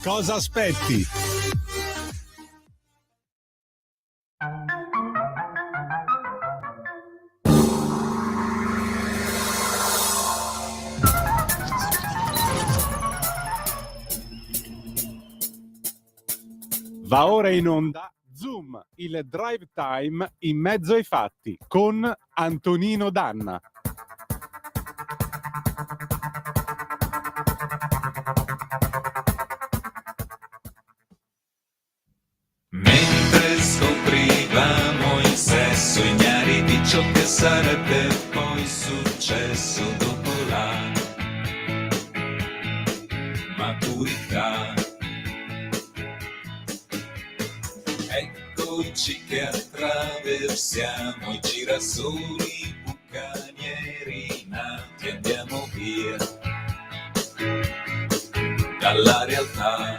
Cosa aspetti? Va ora in onda Zoom, il drive time in mezzo ai fatti con Antonino Danna. Mentre scoprivamo il sesso ignari di ciò che sarebbe poi successo dopo la maturità. Eccoci che attraversiamo i girasoli bucanieri nati e andiamo via dalla realtà.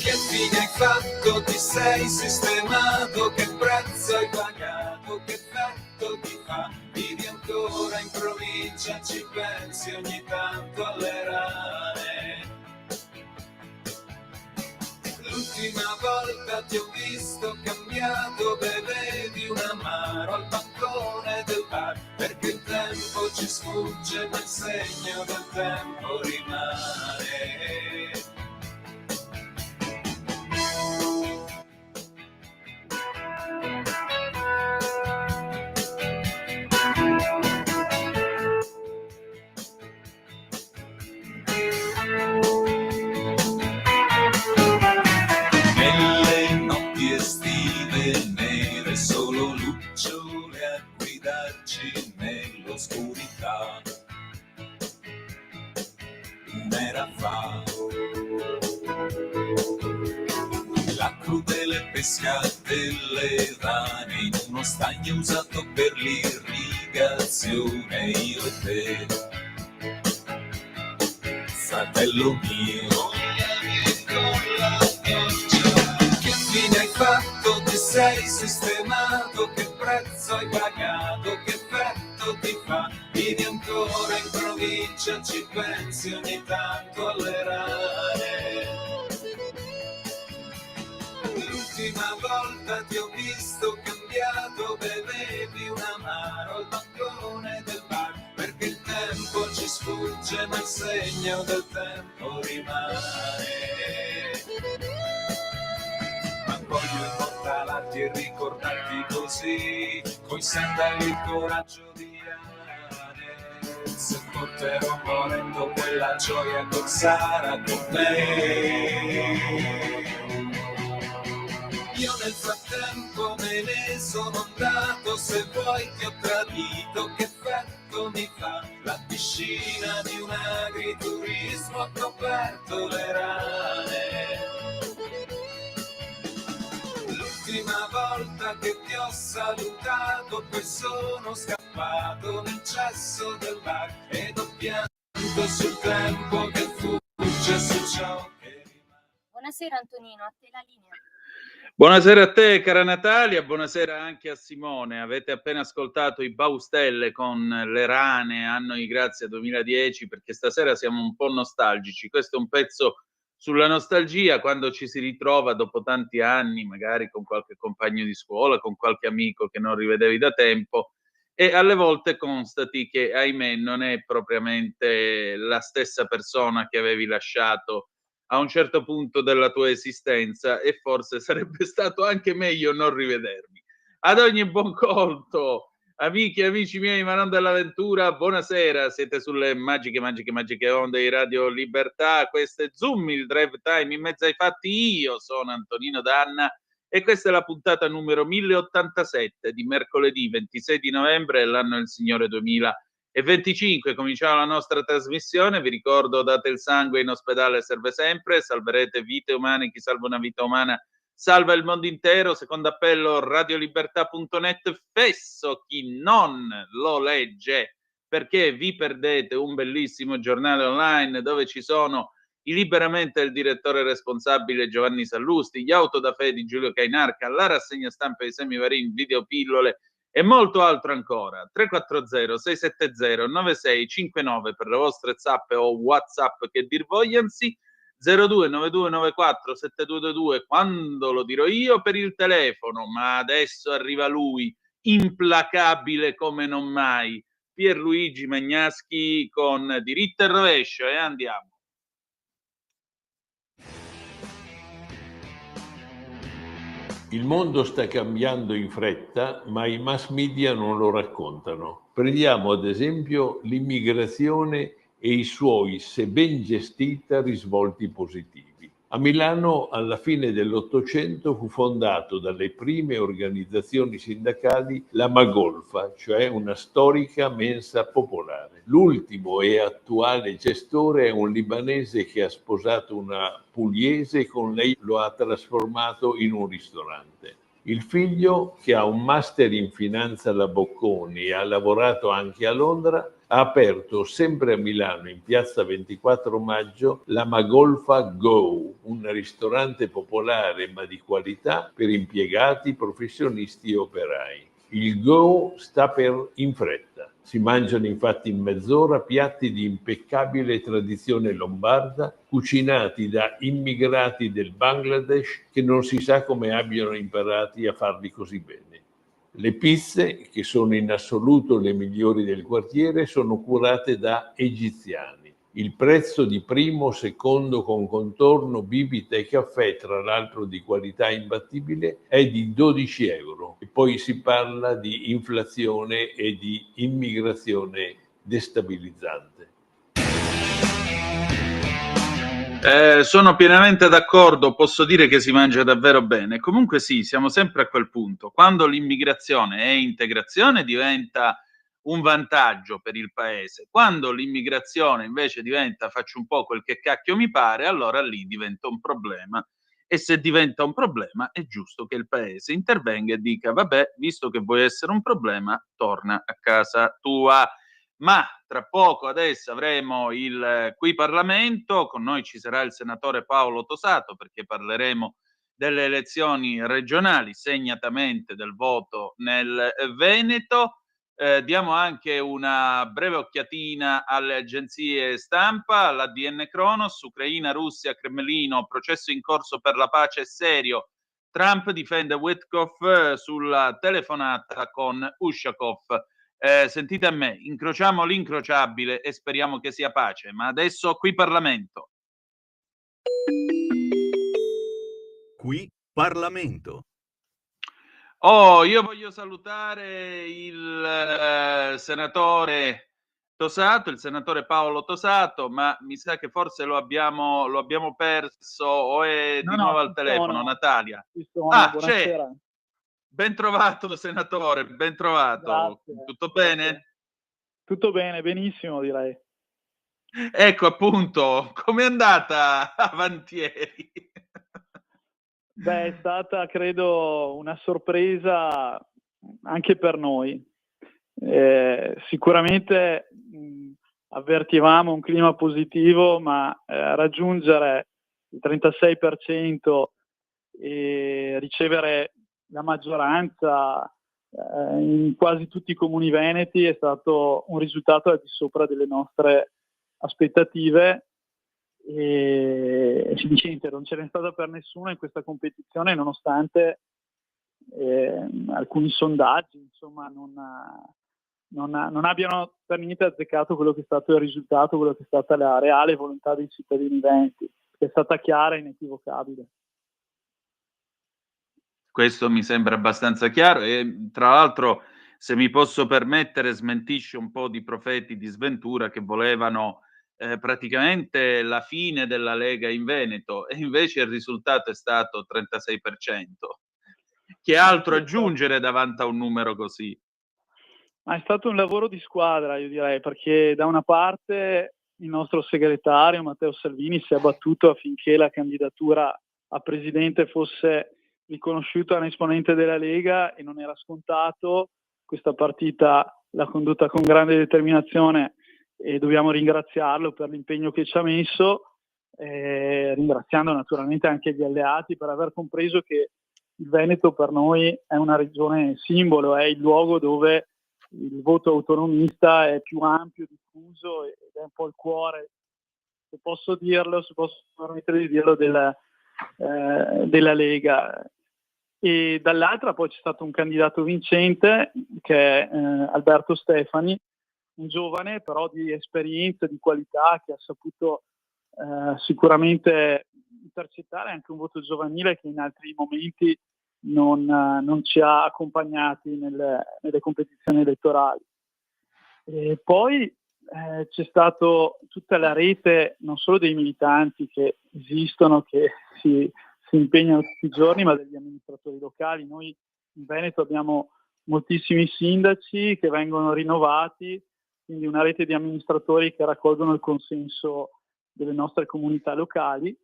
Che fine hai fatto? Ti sei sistemato? Che prezzo hai pagato? Che effetto ti fa? Vivi ancora in provincia? Ci pensi ogni tanto alle rane? L'ultima volta ti ho visto cambiato, bevevi un amaro al bancone del bar, perché il tempo ci sfugge ma il segno del tempo rimane. Nelle notti estive nere, solo lucciole a guidarci nell'oscurità. Un'era fa, la crudele pesca delle rane in uno stagno usato per l'irrigazione, io e te, fratello mio. Che fine hai fatto? Ti sei sistemato? Che prezzo hai pagato? Che effetto ti fa? Vivi ancora in provincia? Ci pensi ogni tanto alle rane? L'ultima volta ti ho visto cambiato, bevevi un amaro al bancone del bar, perché il tempo ci sfugge ma il segno del tempo rimane. Ma voglio immortalarti e ricordarti così, coi sandali il coraggio di Rane, se porterò morendo quella gioia che sarà con me. Io nel frattempo me ne sono andato, se vuoi ti ho tradito, che effetto mi fa? La piscina di un agriturismo ha coperto le rane. L'ultima volta che ti ho salutato, poi sono scappato nel cesso del bar ed ho pianto sul tempo che fugge, su ciò che rimane. Buonasera Antonino, a te la linea. Buonasera a te, cara Natalia, buonasera anche a Simone. Avete appena ascoltato i Baustelle con Le Rane, anno di grazia 2010, perché stasera siamo un po' nostalgici. Questo è un pezzo sulla nostalgia, quando ci si ritrova dopo tanti anni, magari con qualche compagno di scuola, con qualche amico che non rivedevi da tempo, e alle volte constati che, ahimè, non è propriamente la stessa persona che avevi lasciato a un certo punto della tua esistenza, e forse sarebbe stato anche meglio non rivedervi. Ad ogni buon conto, amiche e amici miei, ma non dell'avventura, buonasera, siete sulle magiche onde di Radio Libertà, questo è Zoom, il drive time in mezzo ai fatti, io sono Antonino Danna e questa è la puntata numero 1087 di mercoledì 26 di novembre dell'anno del Signore 2025. Cominciamo la nostra trasmissione. Vi ricordo, date il sangue, in ospedale serve sempre, salverete vite umane, chi salva una vita umana salva il mondo intero. Secondo appello, radiolibertà.net, fesso chi non lo legge, perché vi perdete un bellissimo giornale online dove ci sono i Liberamente del direttore responsabile Giovanni Sallusti, gli Autodafè di Giulio Cainarca, la rassegna stampa di Semivarin, videopillole e molto altro ancora. 340-670-9659 per le vostre zappe o WhatsApp che dir vogliansi, 0292947222 quando lo dirò io per il telefono, ma adesso arriva lui, implacabile come non mai, Pierluigi Magnaschi con Diritto e Rovescio, e andiamo. Il mondo sta cambiando in fretta, ma i mass media non lo raccontano. Prendiamo ad esempio l'immigrazione e i suoi, se ben gestita, risvolti positivi. A Milano, alla fine dell'Ottocento, fu fondato dalle prime organizzazioni sindacali la Magolfa, cioè una storica mensa popolare. L'ultimo e attuale gestore è un libanese che ha sposato una pugliese e con lei lo ha trasformato in un ristorante. Il figlio, che ha un master in finanza alla Bocconi e ha lavorato anche a Londra, ha aperto sempre a Milano, in piazza 24 Maggio, la Magolfa Go, un ristorante popolare ma di qualità per impiegati, professionisti e operai. Il Go sta per in fretta. Si mangiano infatti in mezz'ora piatti di impeccabile tradizione lombarda, cucinati da immigrati del Bangladesh che non si sa come abbiano imparati a farli così bene. Le pizze, che sono in assoluto le migliori del quartiere, sono curate da egiziani. Il prezzo di primo, secondo con contorno, bibita e caffè, tra l'altro di qualità imbattibile, è di 12 euro. E poi si parla di inflazione e di immigrazione destabilizzante. Sono pienamente d'accordo, posso dire che si mangia davvero bene. Comunque sì, siamo sempre a quel punto. Quando l'immigrazione è integrazione diventa un vantaggio per il paese. Quando l'immigrazione invece diventa faccio un po' quel che cacchio mi pare, allora lì diventa un problema. E se diventa un problema è giusto che il paese intervenga e dica vabbè, visto che vuoi essere un problema, torna a casa tua. Ma tra poco adesso avremo il Qui Parlamento, con noi ci sarà il senatore Paolo Tosato perché parleremo delle elezioni regionali, segnatamente del voto nel Veneto. Diamo anche una breve occhiatina alle agenzie stampa, l'ADN Kronos, Ucraina, Russia, Cremlino, processo in corso per la pace serio. Trump difende Witkoff sulla telefonata con Ushakov. Sentite a me, incrociamo l'incrociabile e speriamo che sia pace, ma adesso Qui Parlamento. Qui Parlamento. Oh, io voglio salutare il senatore Tosato, il senatore Paolo Tosato, ma mi sa che forse lo abbiamo perso o è di nuovo al telefono, Natalia. Buonasera. C'è. Ben trovato, senatore, ben trovato. Grazie. Tutto bene? Tutto bene, benissimo direi. Ecco appunto, com'è andata avantieri? Beh, è stata credo una sorpresa anche per noi. Sicuramente avvertivamo un clima positivo, ma raggiungere il 36% e ricevere la maggioranza in quasi tutti i comuni veneti è stato un risultato al di sopra delle nostre aspettative e niente, non ce n'è stata per nessuno in questa competizione, nonostante alcuni sondaggi insomma non abbiano per niente azzeccato quello che è stato il risultato, quello che è stata la reale volontà dei cittadini veneti, che è stata chiara e inequivocabile. Questo mi sembra abbastanza chiaro e tra l'altro, se mi posso permettere, smentisce un po' di profeti di sventura che volevano praticamente la fine della Lega in Veneto e invece il risultato è stato 36%. Che altro aggiungere davanti a un numero così? Ma è stato un lavoro di squadra, io direi, perché da una parte il nostro segretario Matteo Salvini si è battuto affinché la candidatura a presidente fosse riconosciuta un esponente della Lega e non era scontato. Questa partita l'ha condotta con grande determinazione e dobbiamo ringraziarlo per l'impegno che ci ha messo, ringraziando naturalmente anche gli alleati per aver compreso che il Veneto per noi è una regione simbolo, è il luogo dove il voto autonomista è più ampio, diffuso ed è un po' il cuore, se posso dirlo, se posso permettere di dirlo, della Lega. E dall'altra poi c'è stato un candidato vincente che è Alberto Stefani, un giovane però di esperienza, di qualità, che ha saputo sicuramente intercettare anche un voto giovanile che in altri momenti non ci ha accompagnati nelle competizioni elettorali. E poi c'è stato tutta la rete non solo dei militanti che esistono, che si impegnano tutti i giorni, ma degli amministratori locali. Noi in Veneto abbiamo moltissimi sindaci che vengono rinnovati, quindi una rete di amministratori che raccolgono il consenso delle nostre comunità locali,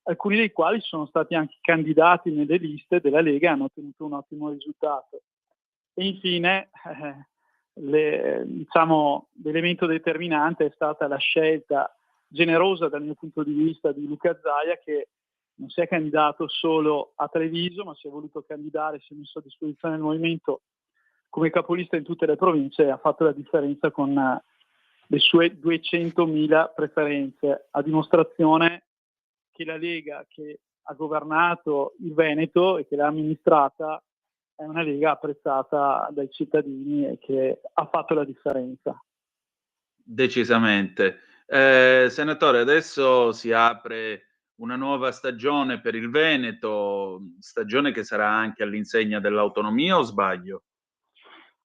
alcuni dei quali sono stati anche candidati nelle liste della Lega e hanno ottenuto un ottimo risultato. E infine l'elemento determinante è stata la scelta generosa dal mio punto di vista di Luca Zaia, che non si è candidato solo a Treviso, ma si è voluto candidare, si è messo a disposizione del movimento come capolista in tutte le province e ha fatto la differenza con le sue 200.000 preferenze, a dimostrazione che la Lega, che ha governato il Veneto e che l'ha amministrata, è una Lega apprezzata dai cittadini e che ha fatto la differenza. Decisamente. Senatore, adesso si apre una nuova stagione per il Veneto, stagione che sarà anche all'insegna dell'autonomia, o sbaglio?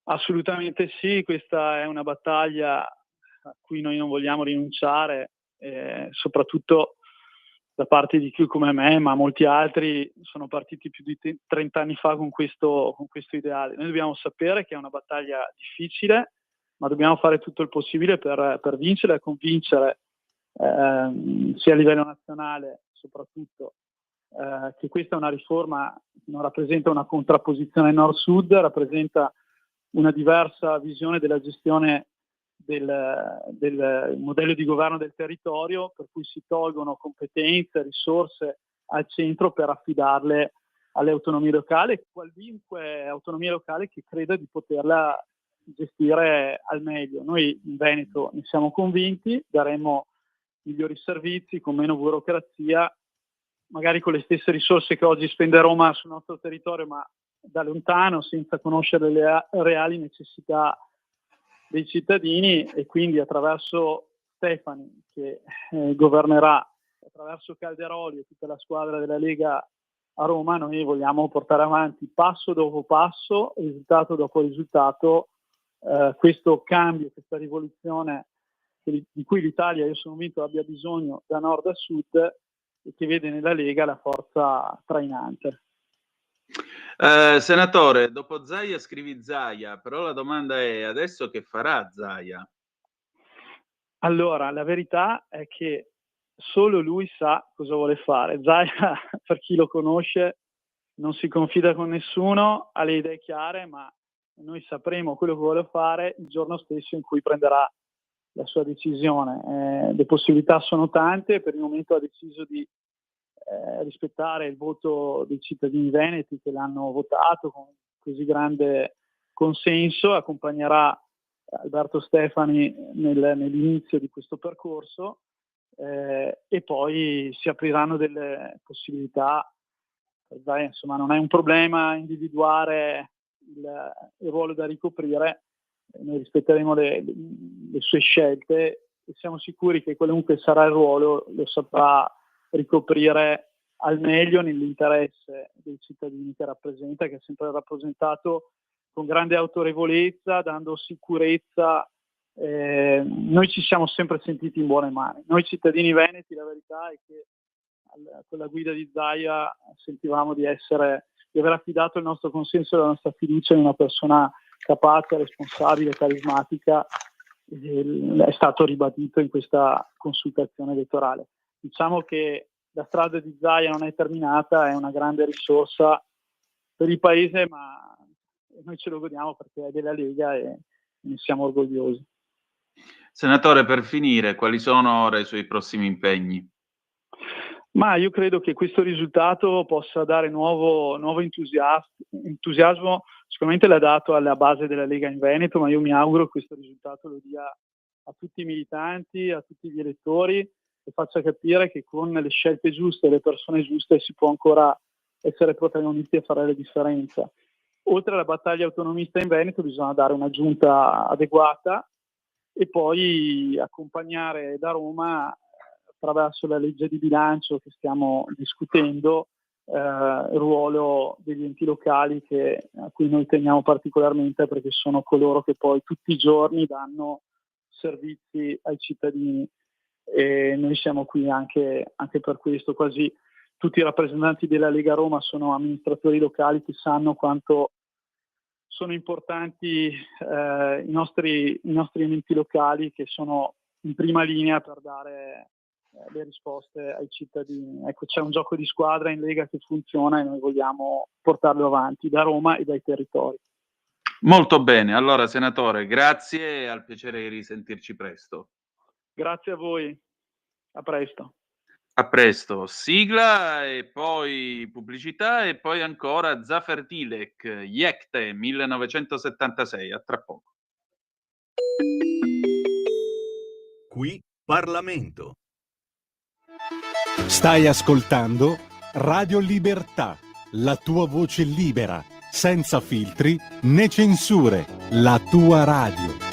Assolutamente sì, questa è una battaglia a cui noi non vogliamo rinunciare, soprattutto da parte di chi come me, ma molti altri sono partiti più di 30 anni fa con questo ideale. Noi dobbiamo sapere che è una battaglia difficile, ma dobbiamo fare tutto il possibile per vincere e convincere sia a livello nazionale soprattutto che questa è una riforma che non rappresenta una contrapposizione nord-sud, rappresenta una diversa visione della gestione del modello di governo del territorio, per cui si tolgono competenze, risorse al centro per affidarle alle autonomie locali, qualunque autonomia locale che creda di poterla gestire al meglio. Noi in Veneto ne siamo convinti, daremo migliori servizi, con meno burocrazia, magari con le stesse risorse che oggi spende Roma sul nostro territorio, ma da lontano, senza conoscere le reali necessità dei cittadini, e quindi attraverso Stefani che governerà, attraverso Calderoli e tutta la squadra della Lega a Roma, noi vogliamo portare avanti passo dopo passo, risultato dopo risultato, questo cambio, questa rivoluzione di cui l'Italia, io sono convinto, abbia bisogno da nord a sud e che vede nella Lega la forza trainante. Senatore, dopo Zaia scrivi Zaia, però la domanda è: adesso che farà Zaia? Allora, la verità è che solo lui sa cosa vuole fare. Zaia, per chi lo conosce, non si confida con nessuno, ha le idee chiare, ma noi sapremo quello che vuole fare il giorno stesso in cui prenderà la sua decisione. Le possibilità sono tante, per il momento ha deciso di rispettare il voto dei cittadini veneti che l'hanno votato con così grande consenso, accompagnerà Alberto Stefani nell'inizio di questo percorso e poi si apriranno delle possibilità. Insomma, non è un problema individuare il ruolo da ricoprire, noi rispetteremo le sue scelte e siamo sicuri che qualunque sarà il ruolo lo saprà ricoprire al meglio nell'interesse dei cittadini che rappresenta, che ha sempre rappresentato con grande autorevolezza, dando sicurezza. Noi ci siamo sempre sentiti in buone mani. Noi cittadini veneti, la verità è che con la guida di Zaia sentivamo di aver affidato il nostro consenso e la nostra fiducia in una persona capace, responsabile, carismatica, è stato ribadito in questa consultazione elettorale. Diciamo che la strada di Zaia non è terminata, è una grande risorsa per il Paese, ma noi ce lo godiamo perché è della Lega e ne siamo orgogliosi. Senatore, per finire, quali sono ora i suoi prossimi impegni? Ma io credo che questo risultato possa dare nuovo entusiasmo. Sicuramente l'ha dato alla base della Lega in Veneto, ma io mi auguro che questo risultato lo dia a tutti i militanti, a tutti gli elettori, e faccia capire che con le scelte giuste e le persone giuste si può ancora essere protagonisti e fare la differenza. Oltre alla battaglia autonomista in Veneto bisogna dare una giunta adeguata e poi accompagnare da Roma, attraverso la legge di bilancio che stiamo discutendo, il ruolo degli enti locali a cui noi teniamo particolarmente, perché sono coloro che poi tutti i giorni danno servizi ai cittadini, e noi siamo qui anche per questo. Quasi tutti i rappresentanti della Lega Roma sono amministratori locali che sanno quanto sono importanti i nostri enti locali, che sono in prima linea per dare le risposte ai cittadini. Ecco, c'è un gioco di squadra in Lega che funziona e noi vogliamo portarlo avanti da Roma e dai territori. Molto bene, allora senatore, grazie e al piacere di risentirci presto. Grazie a voi, a presto. A presto, sigla e poi pubblicità e poi ancora Zafer Tilek, Yekte 1976, a tra poco. Qui Parlamento. Stai ascoltando Radio Libertà, la tua voce libera, senza filtri né censure, la tua radio.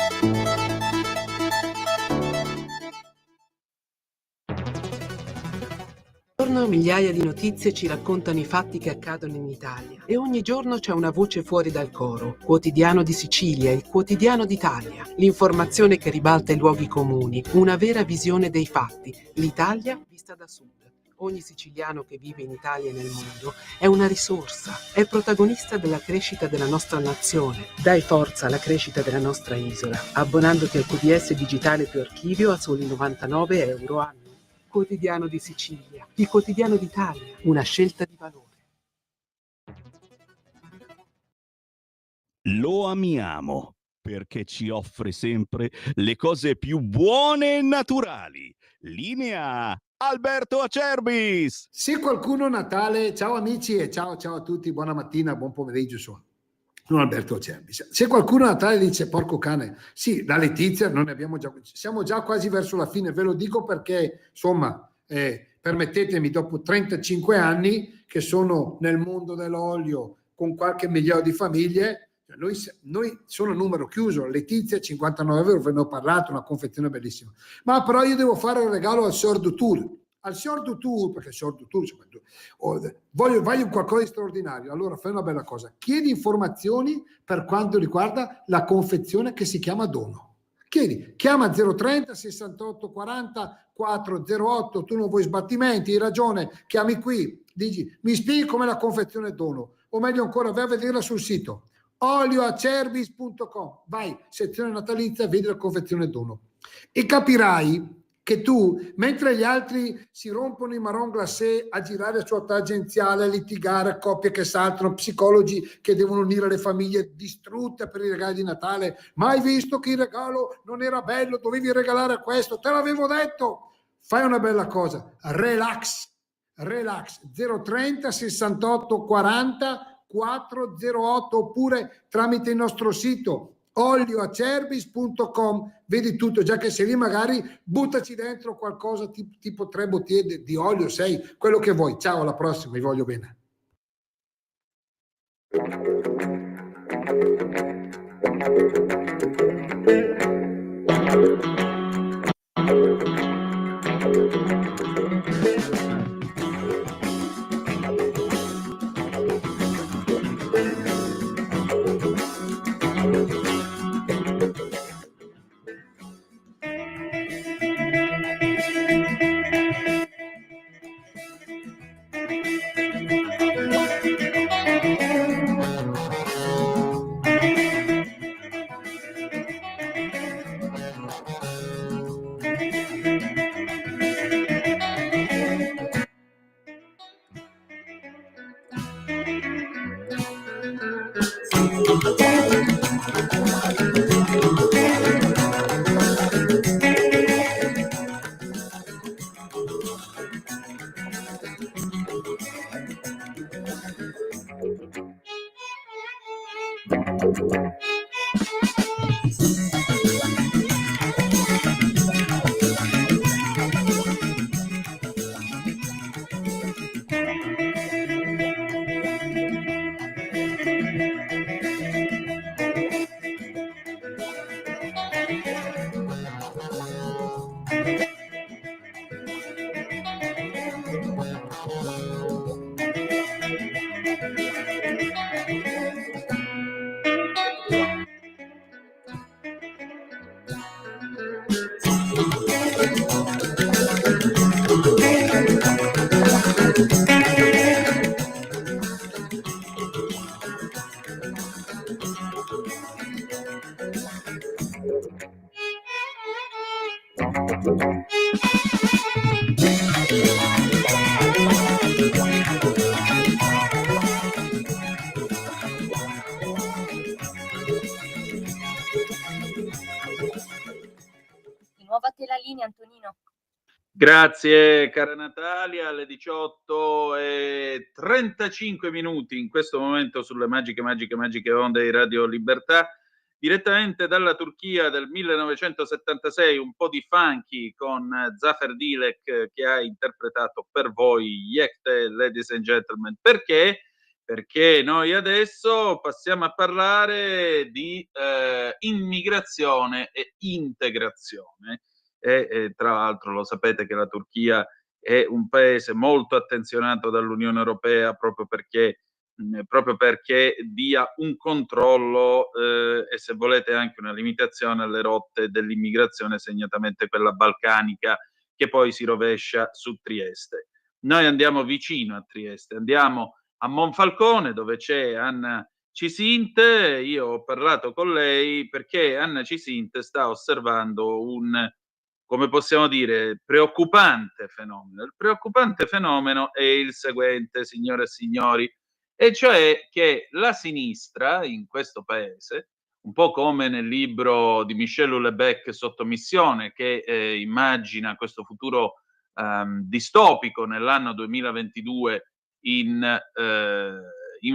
Ogni giorno migliaia di notizie ci raccontano i fatti che accadono in Italia e ogni giorno c'è una voce fuori dal coro. Quotidiano di Sicilia, il quotidiano d'Italia. L'informazione che ribalta i luoghi comuni, una vera visione dei fatti. L'Italia vista da sud. Ogni siciliano che vive in Italia e nel mondo è una risorsa, è protagonista della crescita della nostra nazione. Dai forza alla crescita della nostra isola, abbonandoti al QDS digitale più archivio a soli €99 anno. Quotidiano di Sicilia, il quotidiano d'Italia, una scelta di valore. Lo amiamo perché ci offre sempre le cose più buone e naturali. Linea Alberto Acerbis. Se qualcuno a Natale, ciao amici e ciao a tutti, buona mattina, buon pomeriggio, sono Alberto Acerbis. Se qualcuno a Natale dice porco cane, sì, da Letizia non ne abbiamo già, siamo già quasi verso la fine, ve lo dico perché insomma permettetemi, dopo 35 anni che sono nel mondo dell'olio con qualche migliaio di famiglie, noi sono numero chiuso. Letizia, €59, ve ne ho parlato, una confezione bellissima, ma però io devo fare un regalo al Signor Dutour, perché il Signor Dutour voglio qualcosa di straordinario. Allora fai una bella cosa, chiedi informazioni per quanto riguarda la confezione che si chiama dono. Chiama 030 68 40 408, tu non vuoi sbattimenti, hai ragione, chiami qui, dici mi spieghi com'è la confezione dono, o meglio ancora vai a vederla sul sito olioacerbis.com, vai, sezione natalizia, vedi la confezione dono e capirai che tu, mentre gli altri si rompono i marron glacé a girare su tangenziale, a litigare, coppie che saltano, psicologi che devono unire le famiglie distrutte per i regali di Natale, ma hai visto che il regalo non era bello, dovevi regalare questo, te l'avevo detto, fai una bella cosa, relax 030 68 40 408 oppure tramite il nostro sito olioacerbis.com, vedi tutto, già che sei lì magari buttaci dentro qualcosa tipo 3 bottiglie di olio, 6, quello che vuoi. Ciao, alla prossima, vi voglio bene. Antonino. Grazie cara Natalia, alle 18:35 in questo momento sulle magiche onde di Radio Libertà, direttamente dalla Turchia del 1976, un po' di funky con Zafer Dilek che ha interpretato per voi Yekte, Ladies and Gentlemen. Perché? Perché noi adesso passiamo a parlare di immigrazione e integrazione. E tra l'altro lo sapete che la Turchia è un paese molto attenzionato dall'Unione Europea proprio perché dia un controllo e se volete anche una limitazione alle rotte dell'immigrazione, segnatamente quella balcanica, che poi si rovescia su Trieste. Noi andiamo vicino a Trieste, andiamo a Monfalcone dove c'è Anna Cisinte. Io ho parlato con lei perché Anna Cisinte sta osservando un, come possiamo dire, preoccupante fenomeno. Il preoccupante fenomeno è il seguente, signore e signori, e cioè che la sinistra in questo paese, un po' come nel libro di Michel Houellebecq Sottomissione, che immagina questo futuro distopico nell'anno 2022 in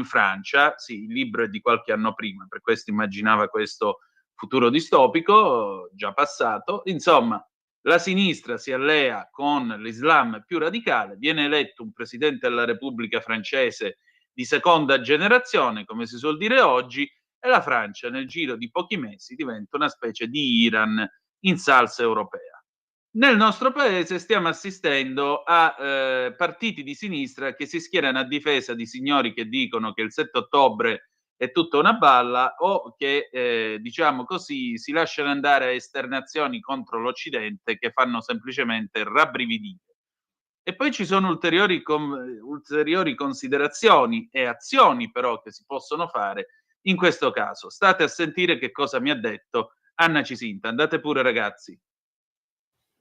Francia, sì, il libro è di qualche anno prima, per questo immaginava questo futuro distopico, già passato. Insomma, la sinistra si allea con l'Islam più radicale, viene eletto un presidente della Repubblica francese di seconda generazione, come si suol dire oggi, e la Francia nel giro di pochi mesi diventa una specie di Iran in salsa europea. Nel nostro paese stiamo assistendo a partiti di sinistra che si schierano a difesa di signori che dicono che il 7 ottobre è tutta una balla o che, diciamo così, si lasciano andare a esternazioni contro l'Occidente che fanno semplicemente rabbrividire. E poi ci sono ulteriori considerazioni e azioni però che si possono fare in questo caso. State a sentire che cosa mi ha detto Anna Cisinta. Andate pure ragazzi.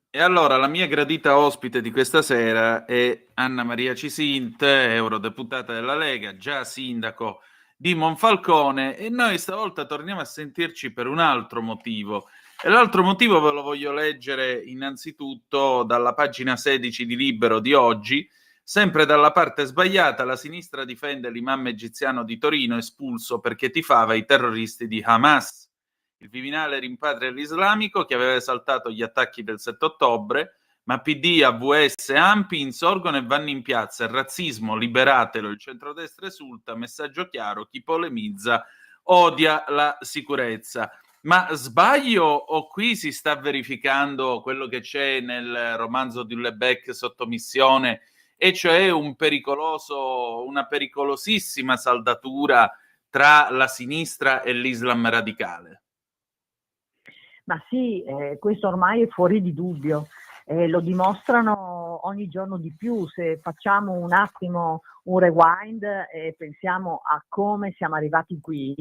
E allora la mia gradita ospite di questa sera è Anna Maria Cisinte, eurodeputata della Lega, già sindaco di Monfalcone, e noi stavolta torniamo a sentirci per un altro motivo. E l'altro motivo ve lo voglio leggere innanzitutto dalla pagina 16 di Libero di oggi. Sempre dalla parte sbagliata, la sinistra difende l'imam egiziano di Torino espulso perché tifava i terroristi di Hamas. Il Viminale rimpatria l'islamico che aveva esaltato gli attacchi del 7 ottobre, ma PD, AVS e ANPI insorgono e vanno in piazza. Il razzismo, liberatelo, il centrodestra esulta, messaggio chiaro, chi polemizza odia la sicurezza. Ma sbaglio o qui si sta verificando quello che c'è nel romanzo di Houellebecq Sottomissione, e cioè una pericolosissima saldatura tra la sinistra e l'Islam radicale? Ma sì, questo ormai è fuori di dubbio, lo dimostrano ogni giorno di più. Se facciamo un attimo un rewind e pensiamo a come siamo arrivati qui,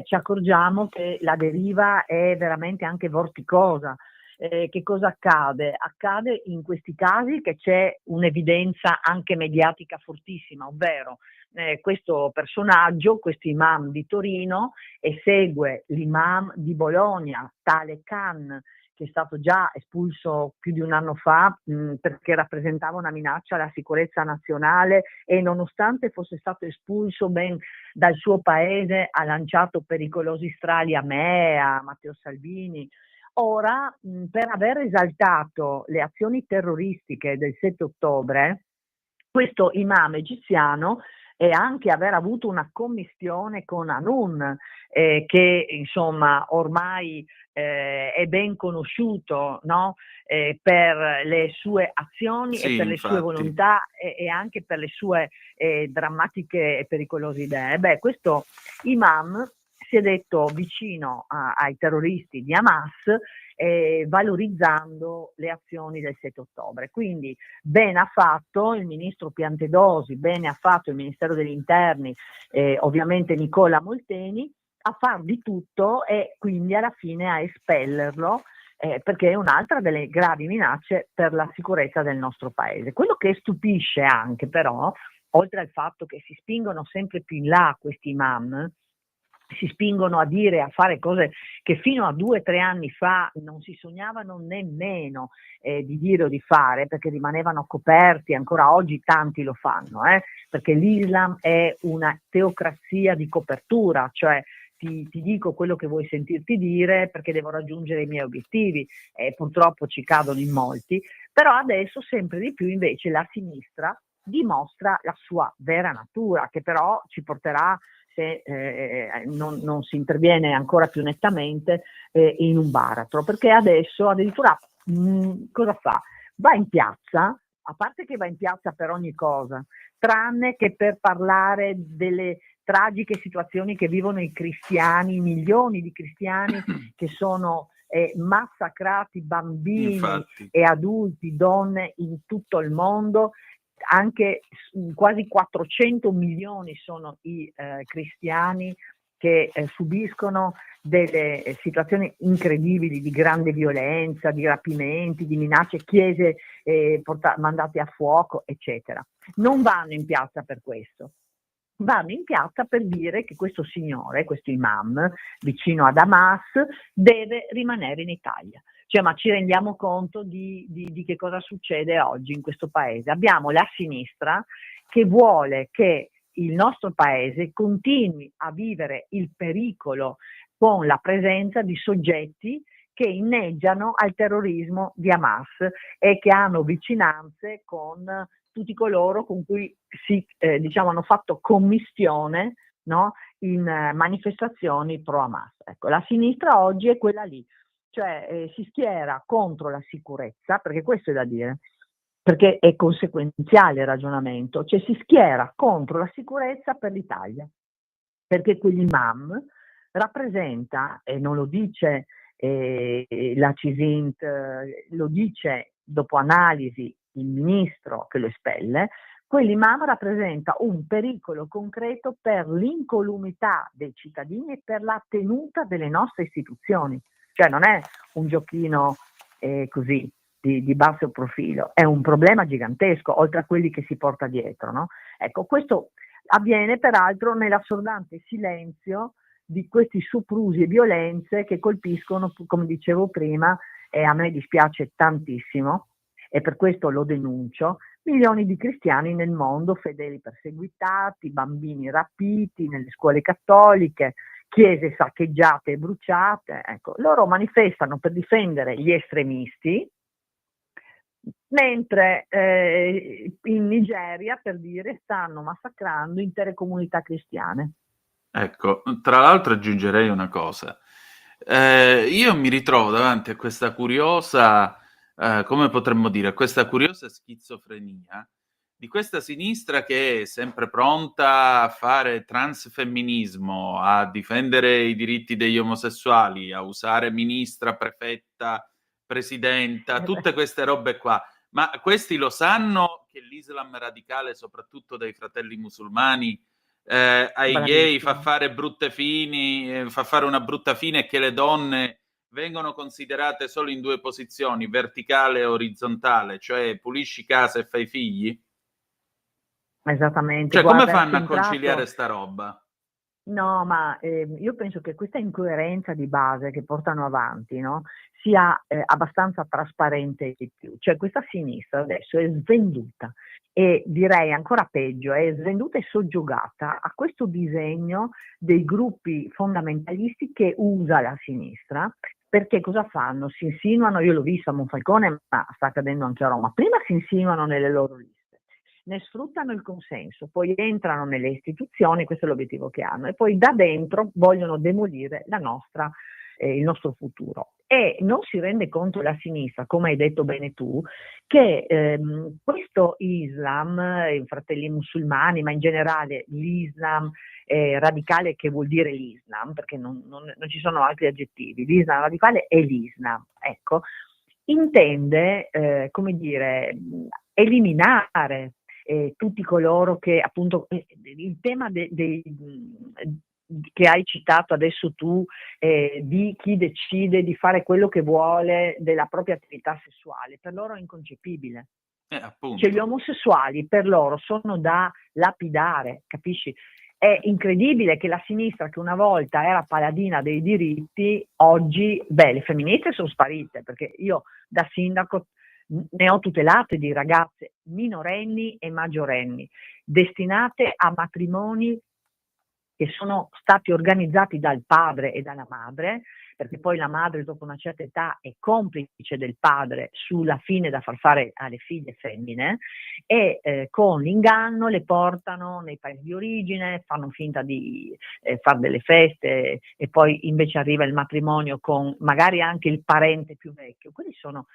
ci accorgiamo che la deriva è veramente anche vorticosa. Che cosa accade? Accade in questi casi che c'è un'evidenza anche mediatica fortissima, ovvero questo personaggio, questo imam di Torino, segue l'imam di Bologna, tale Khan, che è stato già espulso più di un anno fa perché rappresentava una minaccia alla sicurezza nazionale e nonostante fosse stato espulso ben dal suo paese ha lanciato pericolosi strali a me, a Matteo Salvini. Ora, per aver esaltato le azioni terroristiche del 7 ottobre, questo imam egiziano e anche aver avuto una commistione con Hanun, che insomma ormai è ben conosciuto, no? Per le sue azioni e per le sue volontà e anche per le sue drammatiche e pericolose idee. Questo imam si è detto vicino ai terroristi di Hamas, valorizzando le azioni del 7 ottobre. Quindi bene ha fatto il ministro Piantedosi, bene ha fatto il Ministero degli Interni, ovviamente Nicola Molteni, a far di tutto e quindi alla fine a espellerlo, perché è un'altra delle gravi minacce per la sicurezza del nostro paese. Quello che stupisce anche però, oltre al fatto che si spingono sempre più in là questi imam, si spingono a dire, a fare cose che fino a 2 o 3 anni fa non si sognavano nemmeno di dire o di fare, perché rimanevano coperti. Ancora oggi tanti lo fanno, perché l'Islam è una teocrazia di copertura, cioè ti dico quello che vuoi sentirti dire perché devo raggiungere i miei obiettivi, e purtroppo ci cadono in molti. Però adesso sempre di più invece la sinistra dimostra la sua vera natura, che però ci porterà, se non si interviene ancora più nettamente, in un baratro, perché adesso addirittura cosa fa? Va in piazza, a parte che va in piazza per ogni cosa, tranne che per parlare delle tragiche situazioni che vivono i cristiani, milioni di cristiani che sono massacrati, bambini Infatti. e adulti, donne in tutto il mondo. Anche quasi 400 milioni sono i cristiani che subiscono delle situazioni incredibili di grande violenza, di rapimenti, di minacce, chiese mandate a fuoco, eccetera. Non vanno in piazza per questo. Vanno in piazza per dire che questo signore, questo imam vicino ad Hamas, deve rimanere in Italia. Cioè, ma ci rendiamo conto di che cosa succede oggi in questo paese? Abbiamo la sinistra che vuole che il nostro paese continui a vivere il pericolo con la presenza di soggetti che inneggiano al terrorismo di Hamas e che hanno vicinanze con tutti coloro con cui hanno fatto commistione, no, in manifestazioni pro Hamas. Ecco, la sinistra oggi è quella lì, cioè si schiera contro la sicurezza, perché questo è da dire, perché è conseguenziale il ragionamento, cioè si schiera contro la sicurezza per l'Italia, perché quell'imam rappresenta, e non lo dice la CISINT, lo dice dopo analisi il ministro che lo espelle, quell'imam rappresenta un pericolo concreto per l'incolumità dei cittadini e per la tenuta delle nostre istituzioni. Cioè non è un giochino così di basso profilo, è un problema gigantesco, oltre a quelli che si porta dietro, no? Ecco, questo avviene peraltro nell'assordante silenzio di questi soprusi e violenze che colpiscono, come dicevo prima, e a me dispiace tantissimo, e per questo lo denuncio, milioni di cristiani nel mondo, fedeli perseguitati, bambini rapiti nelle scuole cattoliche, chiese saccheggiate e bruciate. Ecco, loro manifestano per difendere gli estremisti, mentre in Nigeria, per dire, stanno massacrando intere comunità cristiane. Ecco, tra l'altro aggiungerei una cosa. Io mi ritrovo davanti a questa curiosa, come potremmo dire, a questa curiosa schizofrenia di questa sinistra che è sempre pronta a fare transfemminismo, a difendere i diritti degli omosessuali, a usare ministra, prefetta, presidenta, tutte queste robe qua. Ma questi lo sanno che l'Islam radicale, soprattutto dai fratelli musulmani, ai gay fa fare brutte fini, fa fare una brutta fine, e che le donne vengono considerate solo in 2 posizioni, verticale e orizzontale, cioè pulisci casa e fai figli? Esattamente. Cioè, Guarda, come fanno a centrato... conciliare sta roba? No, ma io penso che questa incoerenza di base che portano avanti, no, sia abbastanza trasparente di più. Cioè questa sinistra adesso è svenduta e direi ancora peggio, è svenduta e soggiogata a questo disegno dei gruppi fondamentalisti che usa la sinistra. Perché cosa fanno? Si insinuano, io l'ho visto a Monfalcone, ma sta accadendo anche a Roma, prima si insinuano nelle loro liste, ne sfruttano il consenso, poi entrano nelle istituzioni, questo è l'obiettivo che hanno, e poi da dentro vogliono demolire il nostro futuro. E non si rende conto la sinistra, come hai detto bene tu, che questo Islam, i fratelli musulmani, ma in generale l'Islam radicale, che vuol dire l'Islam, perché non ci sono altri aggettivi, l'Islam radicale è l'Islam, ecco, intende, come dire, eliminare tutti coloro che appunto il tema che hai citato adesso tu, di chi decide di fare quello che vuole della propria attività sessuale, per loro è inconcepibile. Appunto. Cioè gli omosessuali per loro sono da lapidare, capisci? È incredibile che la sinistra, che una volta era paladina dei diritti, oggi, le femministe sono sparite, perché io da sindaco ne ho tutelate di ragazze minorenni e maggiorenni, destinate a matrimoni che sono stati organizzati dal padre e dalla madre, perché poi la madre dopo una certa età è complice del padre sulla fine da far fare alle figlie femmine, e con l'inganno le portano nei paesi di origine, fanno finta di fare delle feste e poi invece arriva il matrimonio con magari anche il parente più vecchio. Quelli sono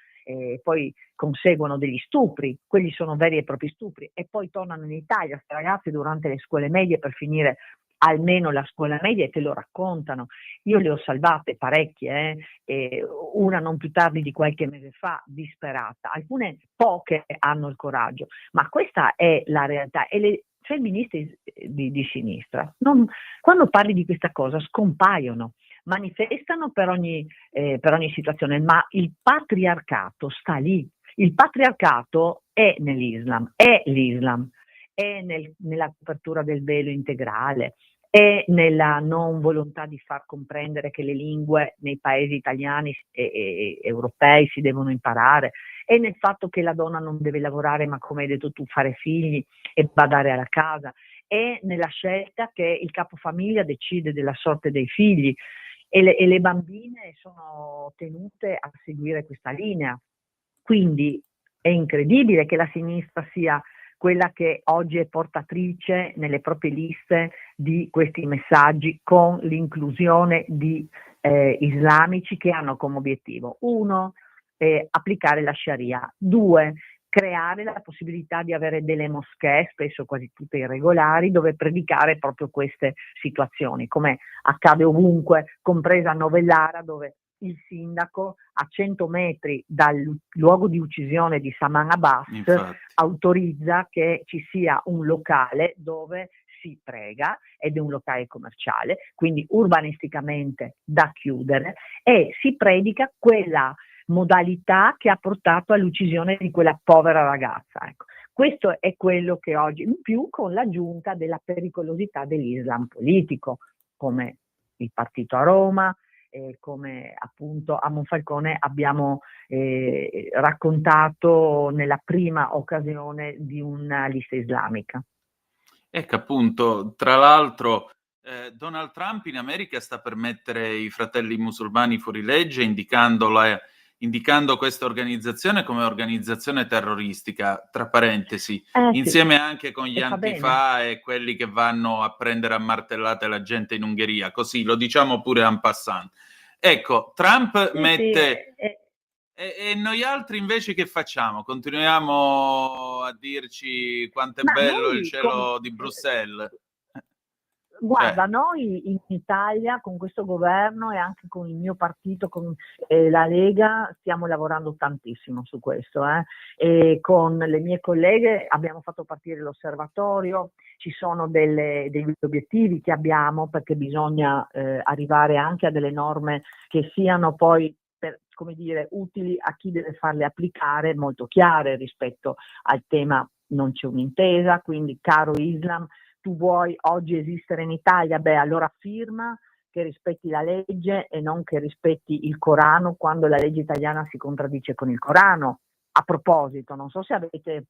poi conseguono degli stupri, quelli sono veri e propri stupri, e poi tornano in Italia, questi ragazzi durante le scuole medie per finire almeno la scuola media, e te lo raccontano. Io le ho salvate parecchie, una non più tardi di qualche mese fa, disperata. Alcune poche hanno il coraggio, ma questa è la realtà. E le femministe di sinistra, quando parli di questa cosa, scompaiono, manifestano per ogni situazione, ma il patriarcato sta lì. Il patriarcato è nell'Islam, è l'Islam, è nella copertura del velo integrale, è nella non volontà di far comprendere che le lingue nei paesi italiani e europei si devono imparare, è nel fatto che la donna non deve lavorare, ma come hai detto tu, fare figli e badare alla casa, è nella scelta che il capofamiglia decide della sorte dei figli, e le bambine sono tenute a seguire questa linea. Quindi è incredibile che la sinistra sia quella che oggi è portatrice nelle proprie liste di questi messaggi, con l'inclusione di islamici che hanno come obiettivo: 1, applicare la Sharia; 2, creare la possibilità di avere delle moschee, spesso quasi tutte irregolari, dove predicare proprio queste situazioni, come accade ovunque, compresa a Novellara, dove il sindaco a 100 metri dal luogo di uccisione di Saman Abbas autorizza che ci sia un locale dove si prega, ed è un locale commerciale, quindi urbanisticamente da chiudere, e si predica quella modalità che ha portato all'uccisione di quella povera ragazza. Ecco. Questo è quello che oggi, in più con l'aggiunta della pericolosità dell'Islam politico, come il partito a Roma, come appunto a Monfalcone abbiamo raccontato nella prima occasione di una lista islamica. Ecco, appunto, tra l'altro Donald Trump in America sta per mettere i fratelli musulmani fuori legge, indicando questa organizzazione come organizzazione terroristica, tra parentesi, insieme sì, anche con gli antifa e quelli che vanno a prendere a martellate la gente in Ungheria, così lo diciamo pure en passant. Ecco, Trump mette... E noi altri invece che facciamo? Continuiamo a dirci quanto è bello il cielo di Bruxelles? Guarda, noi in Italia con questo governo e anche con il mio partito, con la Lega, stiamo lavorando tantissimo su questo. E con le mie colleghe abbiamo fatto partire l'osservatorio, ci sono degli obiettivi che abbiamo, perché bisogna arrivare anche a delle norme che siano poi, utili a chi deve farle applicare, molto chiare rispetto al tema. Non c'è un'intesa, quindi caro Islam, tu vuoi oggi esistere in Italia, allora firma che rispetti la legge e non che rispetti il Corano, quando la legge italiana si contraddice con il Corano. A proposito, non so se avete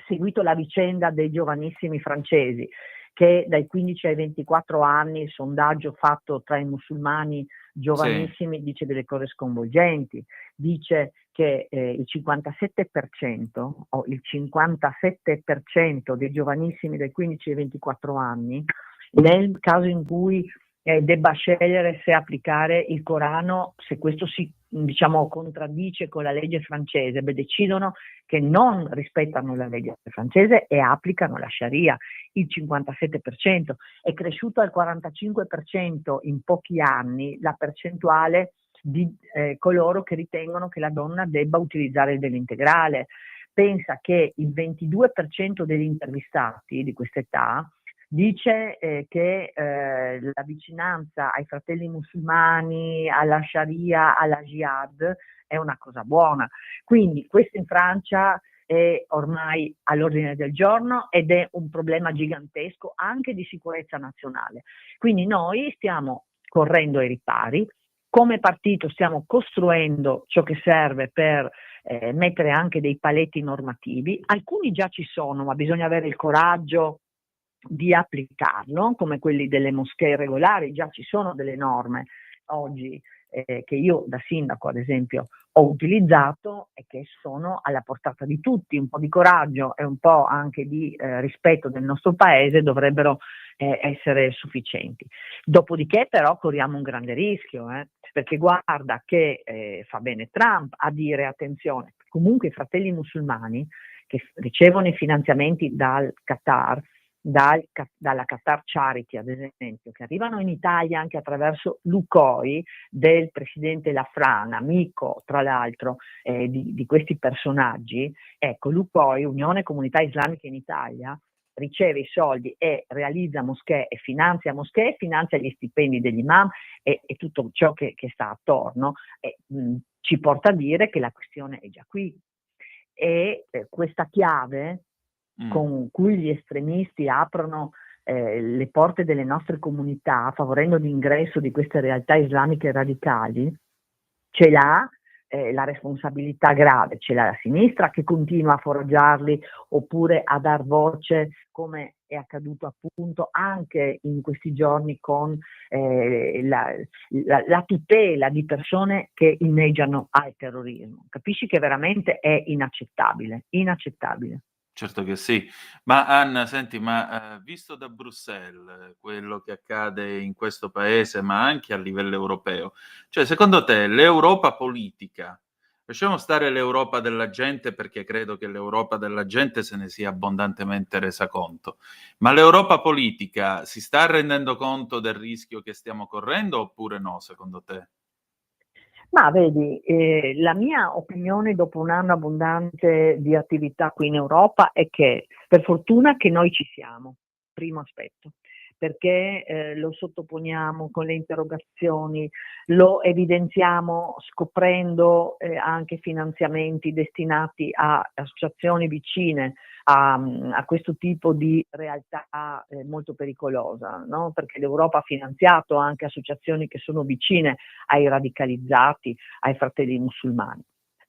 seguito la vicenda dei giovanissimi francesi, che dai 15 ai 24 anni, il sondaggio fatto tra i musulmani giovanissimi dice delle cose sconvolgenti, dice che il 57% dei giovanissimi dai 15 ai 24 anni, nel caso in cui debba scegliere se applicare il Corano, se questo si contraddice con la legge francese, decidono che non rispettano la legge francese e applicano la Sharia. Il 57% è cresciuto al 45% in pochi anni la percentuale di coloro che ritengono che la donna debba utilizzare il velo integrale. Pensa che il 22% degli intervistati di questa età dice che la vicinanza ai fratelli musulmani, alla Sharia, alla Jihad è una cosa buona. Quindi questo in Francia è ormai all'ordine del giorno ed è un problema gigantesco anche di sicurezza nazionale. Quindi noi stiamo correndo ai ripari, come partito stiamo costruendo ciò che serve per mettere anche dei paletti normativi, alcuni già ci sono, ma bisogna avere il coraggio di applicarlo, come quelli delle moschee regolari. Già ci sono delle norme oggi che io da sindaco ad esempio ho utilizzato e che sono alla portata di tutti. Un po' di coraggio e un po' anche di rispetto del nostro paese dovrebbero essere sufficienti. Dopodiché però corriamo un grande rischio, perché guarda che fa bene Trump a dire attenzione, comunque i fratelli musulmani che ricevono i finanziamenti dal Qatar, dalla Qatar Charity ad esempio, che arrivano in Italia anche attraverso l'UCOI del presidente Lafran, amico tra l'altro di questi personaggi. Ecco, l'UCOI, Unione Comunità Islamica in Italia, riceve i soldi e realizza moschee, finanzia gli stipendi degli imam e tutto ciò che sta attorno, ci porta a dire che la questione è già qui. E questa chiave con cui gli estremisti aprono le porte delle nostre comunità, favorendo l'ingresso di queste realtà islamiche radicali, ce l'ha la responsabilità grave, ce l'ha la sinistra che continua a foraggiarli oppure a dar voce, come è accaduto appunto anche in questi giorni con la tutela di persone che inneggiano al terrorismo. Capisci che veramente è inaccettabile. Certo che sì. Ma Anna, senti, visto da Bruxelles quello che accade in questo paese, ma anche a livello europeo, cioè secondo te l'Europa politica, lasciamo stare l'Europa della gente perché credo che l'Europa della gente se ne sia abbondantemente resa conto, ma l'Europa politica si sta rendendo conto del rischio che stiamo correndo oppure no, secondo te? Ma vedi, la mia opinione dopo un anno abbondante di attività qui in Europa è che per fortuna che noi ci siamo, primo aspetto, perché lo sottoponiamo con le interrogazioni, lo evidenziamo scoprendo anche finanziamenti destinati a associazioni vicine a questo tipo di realtà molto pericolosa, no? Perché l'Europa ha finanziato anche associazioni che sono vicine ai radicalizzati, ai fratelli musulmani.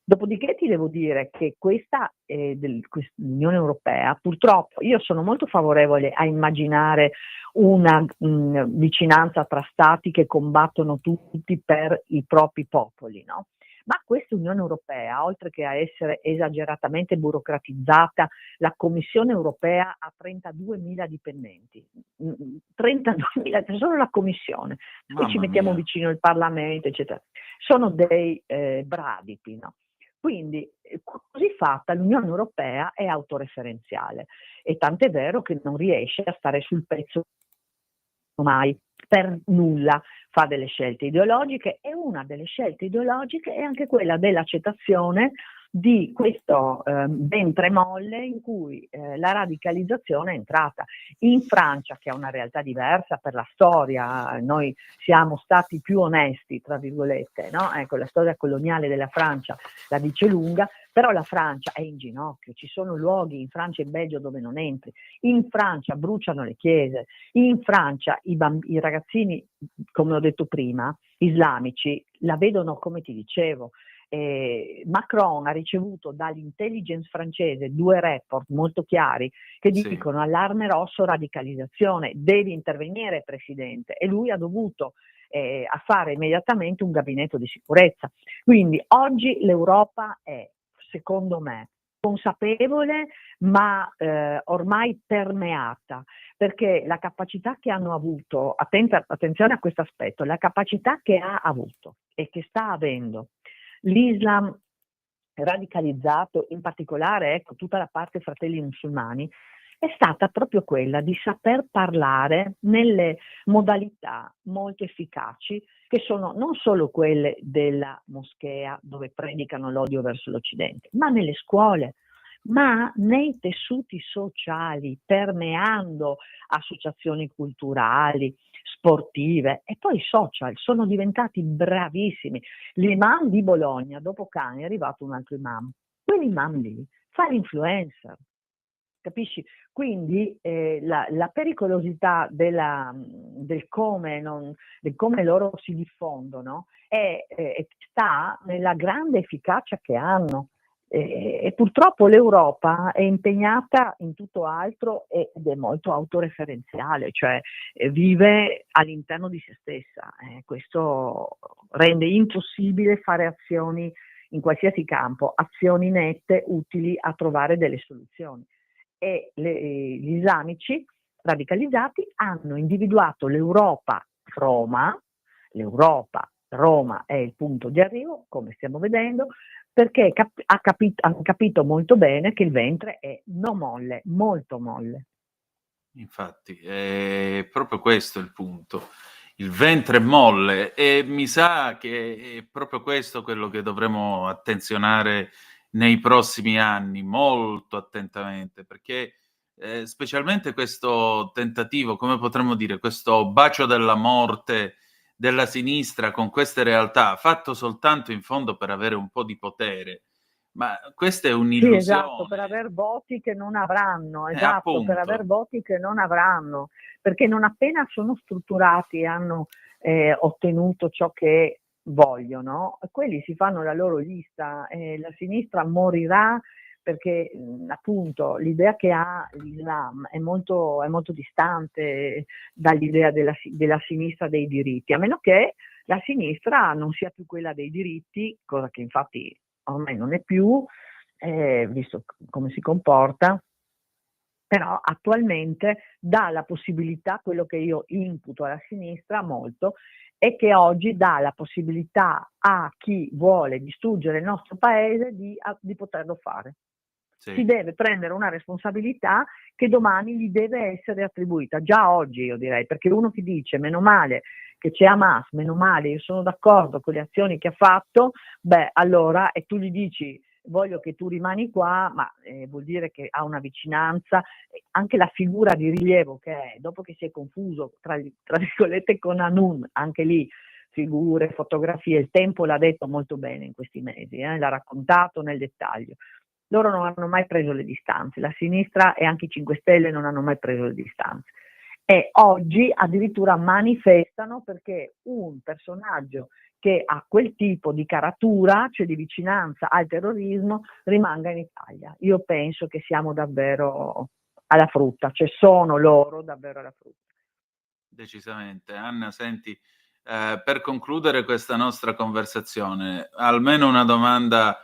Dopodiché ti devo dire che questa l'Unione Europea, purtroppo, io sono molto favorevole a immaginare una vicinanza tra stati che combattono tutti per i propri popoli, no? Ma questa Unione Europea, oltre che a essere esageratamente burocratizzata, la Commissione Europea ha 32.000 dipendenti, 32.000, solo la Commissione, poi ci mettiamo vicino il Parlamento, eccetera. Sono dei bradipi, no? Quindi, così fatta, l'Unione Europea è autoreferenziale e tant'è vero che non riesce a stare sul pezzo mai, per nulla, fa delle scelte ideologiche e una delle scelte ideologiche è anche quella dell'accettazione di questo ventre molle in cui la radicalizzazione è entrata. In Francia, che è una realtà diversa per la storia, noi siamo stati più onesti, tra virgolette, no? Ecco, la storia coloniale della Francia la dice lunga, però la Francia è in ginocchio, ci sono luoghi in Francia e in Belgio dove non entri, in Francia bruciano le chiese, in Francia i ragazzini, come ho detto prima, islamici, la vedono come ti dicevo. Macron ha ricevuto dall'intelligence francese 2 report molto chiari che dicono allarme rosso, radicalizzazione, devi intervenire Presidente, e lui ha dovuto fare immediatamente un gabinetto di sicurezza. Quindi oggi l'Europa è, secondo me, consapevole ma ormai permeata, perché la capacità che hanno avuto, attenzione a questo aspetto, la capacità che ha avuto e che sta avendo l'Islam radicalizzato, in particolare ecco, tutta la parte fratelli musulmani, è stata proprio quella di saper parlare nelle modalità molto efficaci che sono non solo quelle della moschea dove predicano l'odio verso l'Occidente, ma nelle scuole, ma nei tessuti sociali, permeando associazioni culturali, sportive e poi social, sono diventati bravissimi. L'imam di Bologna, dopo Cani, è arrivato un altro imam. Quell'imam lì fa l'influencer, capisci? Quindi la pericolosità del come loro si diffondono sta nella grande efficacia che hanno. E purtroppo l'Europa è impegnata in tutto altro ed è molto autoreferenziale, cioè vive all'interno di se stessa. Questo rende impossibile fare azioni in qualsiasi campo, azioni nette, utili a trovare delle soluzioni. E gli islamici radicalizzati hanno individuato Roma è il punto di arrivo, come stiamo vedendo, perché hanno capito molto bene che il ventre è non molle, molto molle. Infatti, è proprio questo il punto. Il ventre è molle e mi sa che è proprio questo quello che dovremo attenzionare nei prossimi anni, molto attentamente, perché specialmente questo tentativo, come potremmo dire, questo bacio della morte della sinistra con queste realtà, fatto soltanto in fondo per avere un po' di potere. Ma questa è un'illusione. Sì, esatto, per aver voti che non avranno, esatto, per appunto. aver voti che non avranno, perché non appena sono strutturati e hanno ottenuto ciò che vogliono, quelli si fanno la loro lista e la sinistra morirà perché appunto l'idea che ha l'Islam è molto distante dall'idea della sinistra dei diritti, a meno che la sinistra non sia più quella dei diritti, cosa che infatti ormai non è più, visto come si comporta, però attualmente dà la possibilità, quello che io imputo alla sinistra molto, è che oggi dà la possibilità a chi vuole distruggere il nostro paese di poterlo fare. Sì. Si deve prendere una responsabilità che domani gli deve essere attribuita, già oggi io direi, perché uno che dice meno male che c'è Hamas, meno male, io sono d'accordo con le azioni che ha fatto, beh allora, e tu gli dici voglio che tu rimani qua, ma vuol dire che ha una vicinanza, anche la figura di rilievo che è, dopo che si è confuso tra virgolette con Hanun, anche lì figure, fotografie, il Tempo l'ha detto molto bene in questi mesi, l'ha raccontato nel dettaglio. Loro non hanno mai preso le distanze, la sinistra e anche i 5 Stelle non hanno mai preso le distanze. E oggi addirittura manifestano perché un personaggio che ha quel tipo di caratura, cioè di vicinanza al terrorismo, rimanga in Italia. Io penso che siamo davvero alla frutta, cioè sono loro davvero alla frutta. Decisamente. Anna, senti, per concludere questa nostra conversazione, almeno una domanda,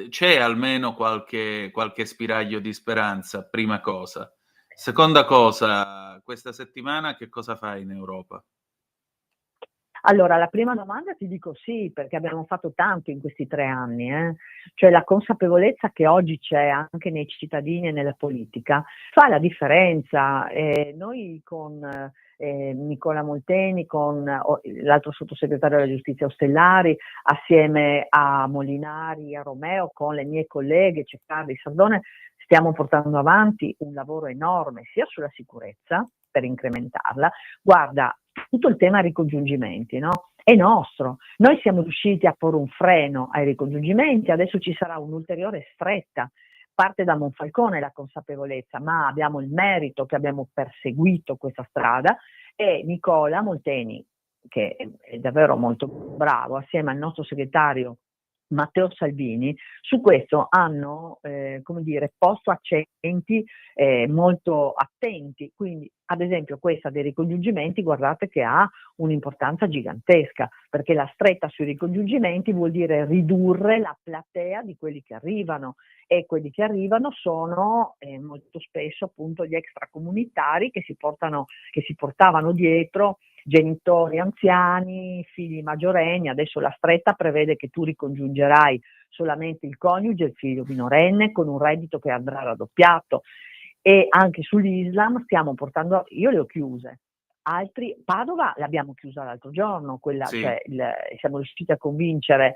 c'è almeno qualche spiraglio di speranza, prima cosa. Seconda cosa, questa settimana che cosa fai in Europa? Allora, la prima domanda ti dico sì, perché abbiamo fatto tanto in questi 3 anni, cioè la consapevolezza che oggi c'è anche nei cittadini e nella politica fa la differenza. Noi con Nicola Molteni, con l'altro sottosegretario della giustizia Ostellari, assieme a Molinari, a Romeo, con le mie colleghe Ceccardi, Sardone, stiamo portando avanti un lavoro enorme sia sulla sicurezza per incrementarla. Guarda, tutto il tema ricongiungimenti, no? È nostro. Noi siamo riusciti a porre un freno ai ricongiungimenti, adesso ci sarà un'ulteriore stretta. Parte da Monfalcone la consapevolezza, ma abbiamo il merito che abbiamo perseguito questa strada e Nicola Molteni, che è davvero molto bravo, assieme al nostro segretario Matteo Salvini, su questo hanno posto accenti molto attenti, quindi ad esempio questa dei ricongiungimenti guardate che ha un'importanza gigantesca, perché la stretta sui ricongiungimenti vuol dire ridurre la platea di quelli che arrivano e quelli che arrivano sono molto spesso appunto gli extracomunitari che si portavano dietro genitori anziani, figli maggiorenni. Adesso la stretta prevede che tu ricongiungerai solamente il coniuge e il figlio minorenne con un reddito che andrà raddoppiato. E anche sull'Islam stiamo portando, io le ho chiuse, Padova l'abbiamo chiusa l'altro giorno, Sì. Siamo riusciti a convincere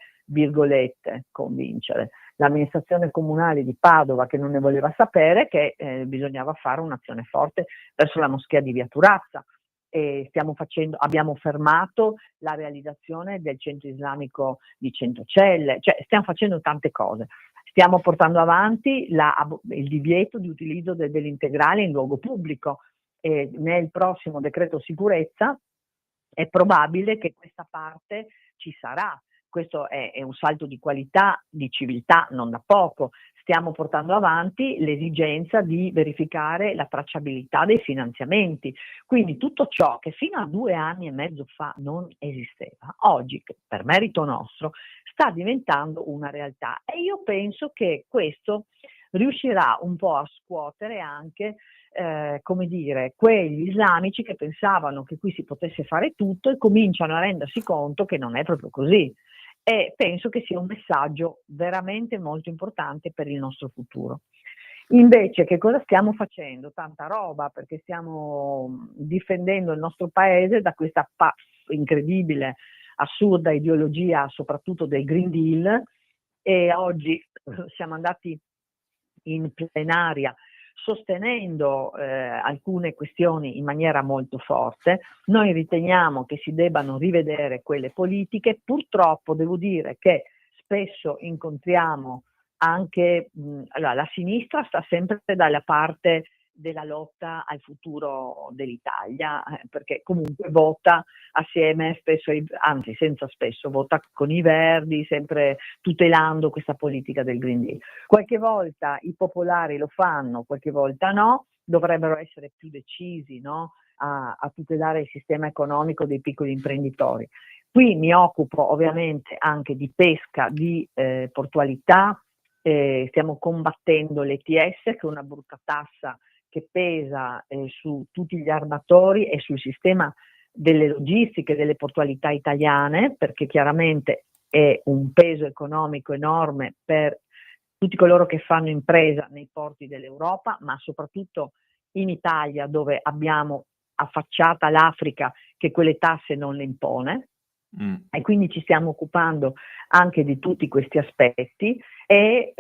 l'amministrazione comunale di Padova, che non ne voleva sapere, che bisognava fare un'azione forte verso la moschea di Via Turazza. E abbiamo fermato la realizzazione del centro islamico di Centocelle, cioè stiamo facendo tante cose. Stiamo portando avanti il divieto di utilizzo dell'integrale in luogo pubblico e nel prossimo decreto sicurezza è probabile che questa parte ci sarà. Questo è un salto di qualità, di civiltà, non da poco. Stiamo portando avanti l'esigenza di verificare la tracciabilità dei finanziamenti. Quindi tutto ciò che fino a 2 anni e mezzo fa non esisteva, oggi, per merito nostro, sta diventando una realtà. E io penso che questo riuscirà un po' a scuotere anche come dire, quegli islamici che pensavano che qui si potesse fare tutto e cominciano a rendersi conto che non è proprio così. E penso che sia un messaggio veramente molto importante per il nostro futuro. Invece che cosa stiamo facendo? Tanta roba, perché stiamo difendendo il nostro paese da questa incredibile, assurda ideologia, soprattutto del Green Deal, e oggi siamo andati in plenaria sostenendo alcune questioni in maniera molto forte. Noi riteniamo che si debbano rivedere quelle politiche. Purtroppo devo dire che spesso incontriamo anche la sinistra sta sempre dalla parte della lotta al futuro dell'Italia, perché comunque vota assieme spesso, anzi senza spesso, vota con i Verdi, sempre tutelando questa politica del Green Deal. Qualche volta i popolari lo fanno, qualche volta no, dovrebbero essere più decisi, no? a tutelare il sistema economico dei piccoli imprenditori. Qui mi occupo ovviamente anche di pesca, di portualità, stiamo combattendo l'ETS, che è una brutta tassa che pesa su tutti gli armatori e sul sistema delle logistiche, delle portualità italiane, perché chiaramente è un peso economico enorme per tutti coloro che fanno impresa nei porti dell'Europa, ma soprattutto in Italia, dove abbiamo affacciata l'Africa che quelle tasse non le impone. E quindi ci stiamo occupando anche di tutti questi aspetti e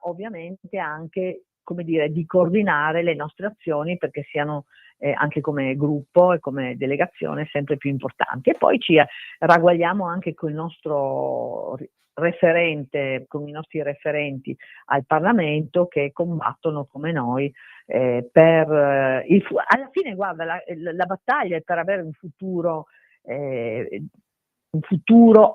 ovviamente anche, come dire, di coordinare le nostre azioni perché siano anche come gruppo e come delegazione sempre più importanti. E poi ci ragguagliamo anche con il nostro referente, con i nostri referenti al Parlamento che combattono come noi alla fine, guarda, la battaglia è per avere un futuro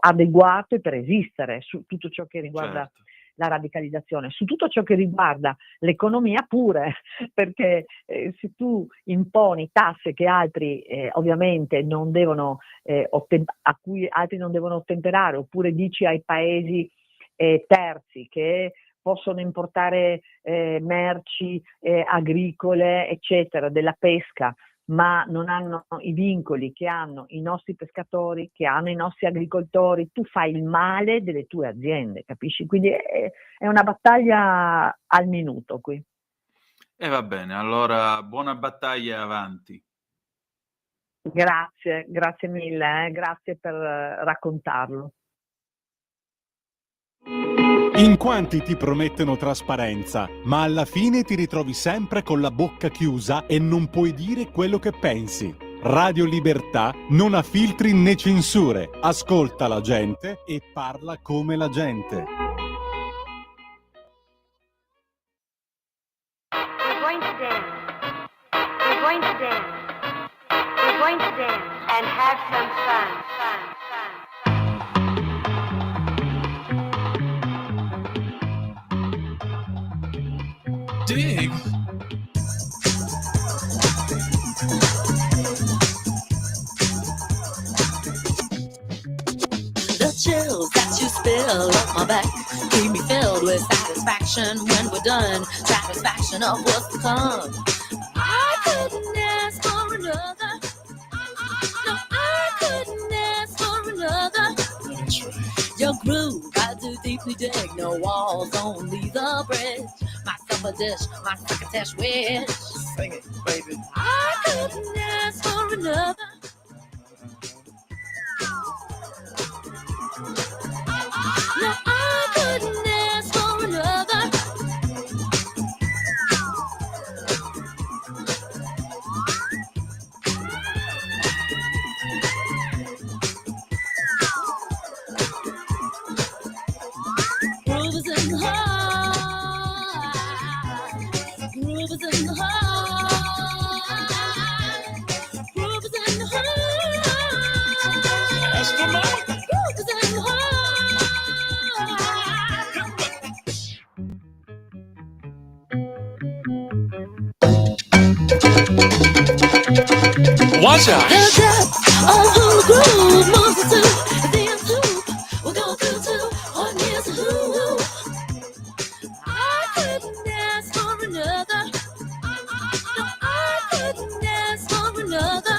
adeguato e per esistere su tutto ciò che riguarda la radicalizzazione, su tutto ciò che riguarda l'economia pure, perché se tu imponi tasse che altri ovviamente non devono a cui altri non devono ottemperare, oppure dici ai paesi terzi che possono importare merci agricole, eccetera, della pesca, ma non hanno i vincoli che hanno i nostri pescatori, che hanno i nostri agricoltori, tu fai il male delle tue aziende, capisci? Quindi è una battaglia al minuto qui. E va bene, allora buona battaglia avanti. Grazie mille, grazie per raccontarlo. In quanti ti promettono trasparenza, ma alla fine ti ritrovi sempre con la bocca chiusa e non puoi dire quello che pensi. Radio Libertà non ha filtri né censure, ascolta la gente e parla come la gente. We're going to dance. We're going to dance. We're going to dance and have some fun. Dig. The chills that you spill up my back keep me filled with satisfaction when we're done. Satisfaction of what's to come. I couldn't ask for another. No, I couldn't ask for another. Your groove, I do deeply dig. No walls, only the bridge. My supper dish, my succotash wish. Sing it, baby. I couldn't ask for another. No, I couldn't ask for another. Groove is in the heart. in the heart. Groove is in the heart. That's the moment. Groove is in the heart. Watch out. The depth of the groove moves us to the hoop. We'll go through to what is who. I couldn't ask for another. No, I couldn't ask for another.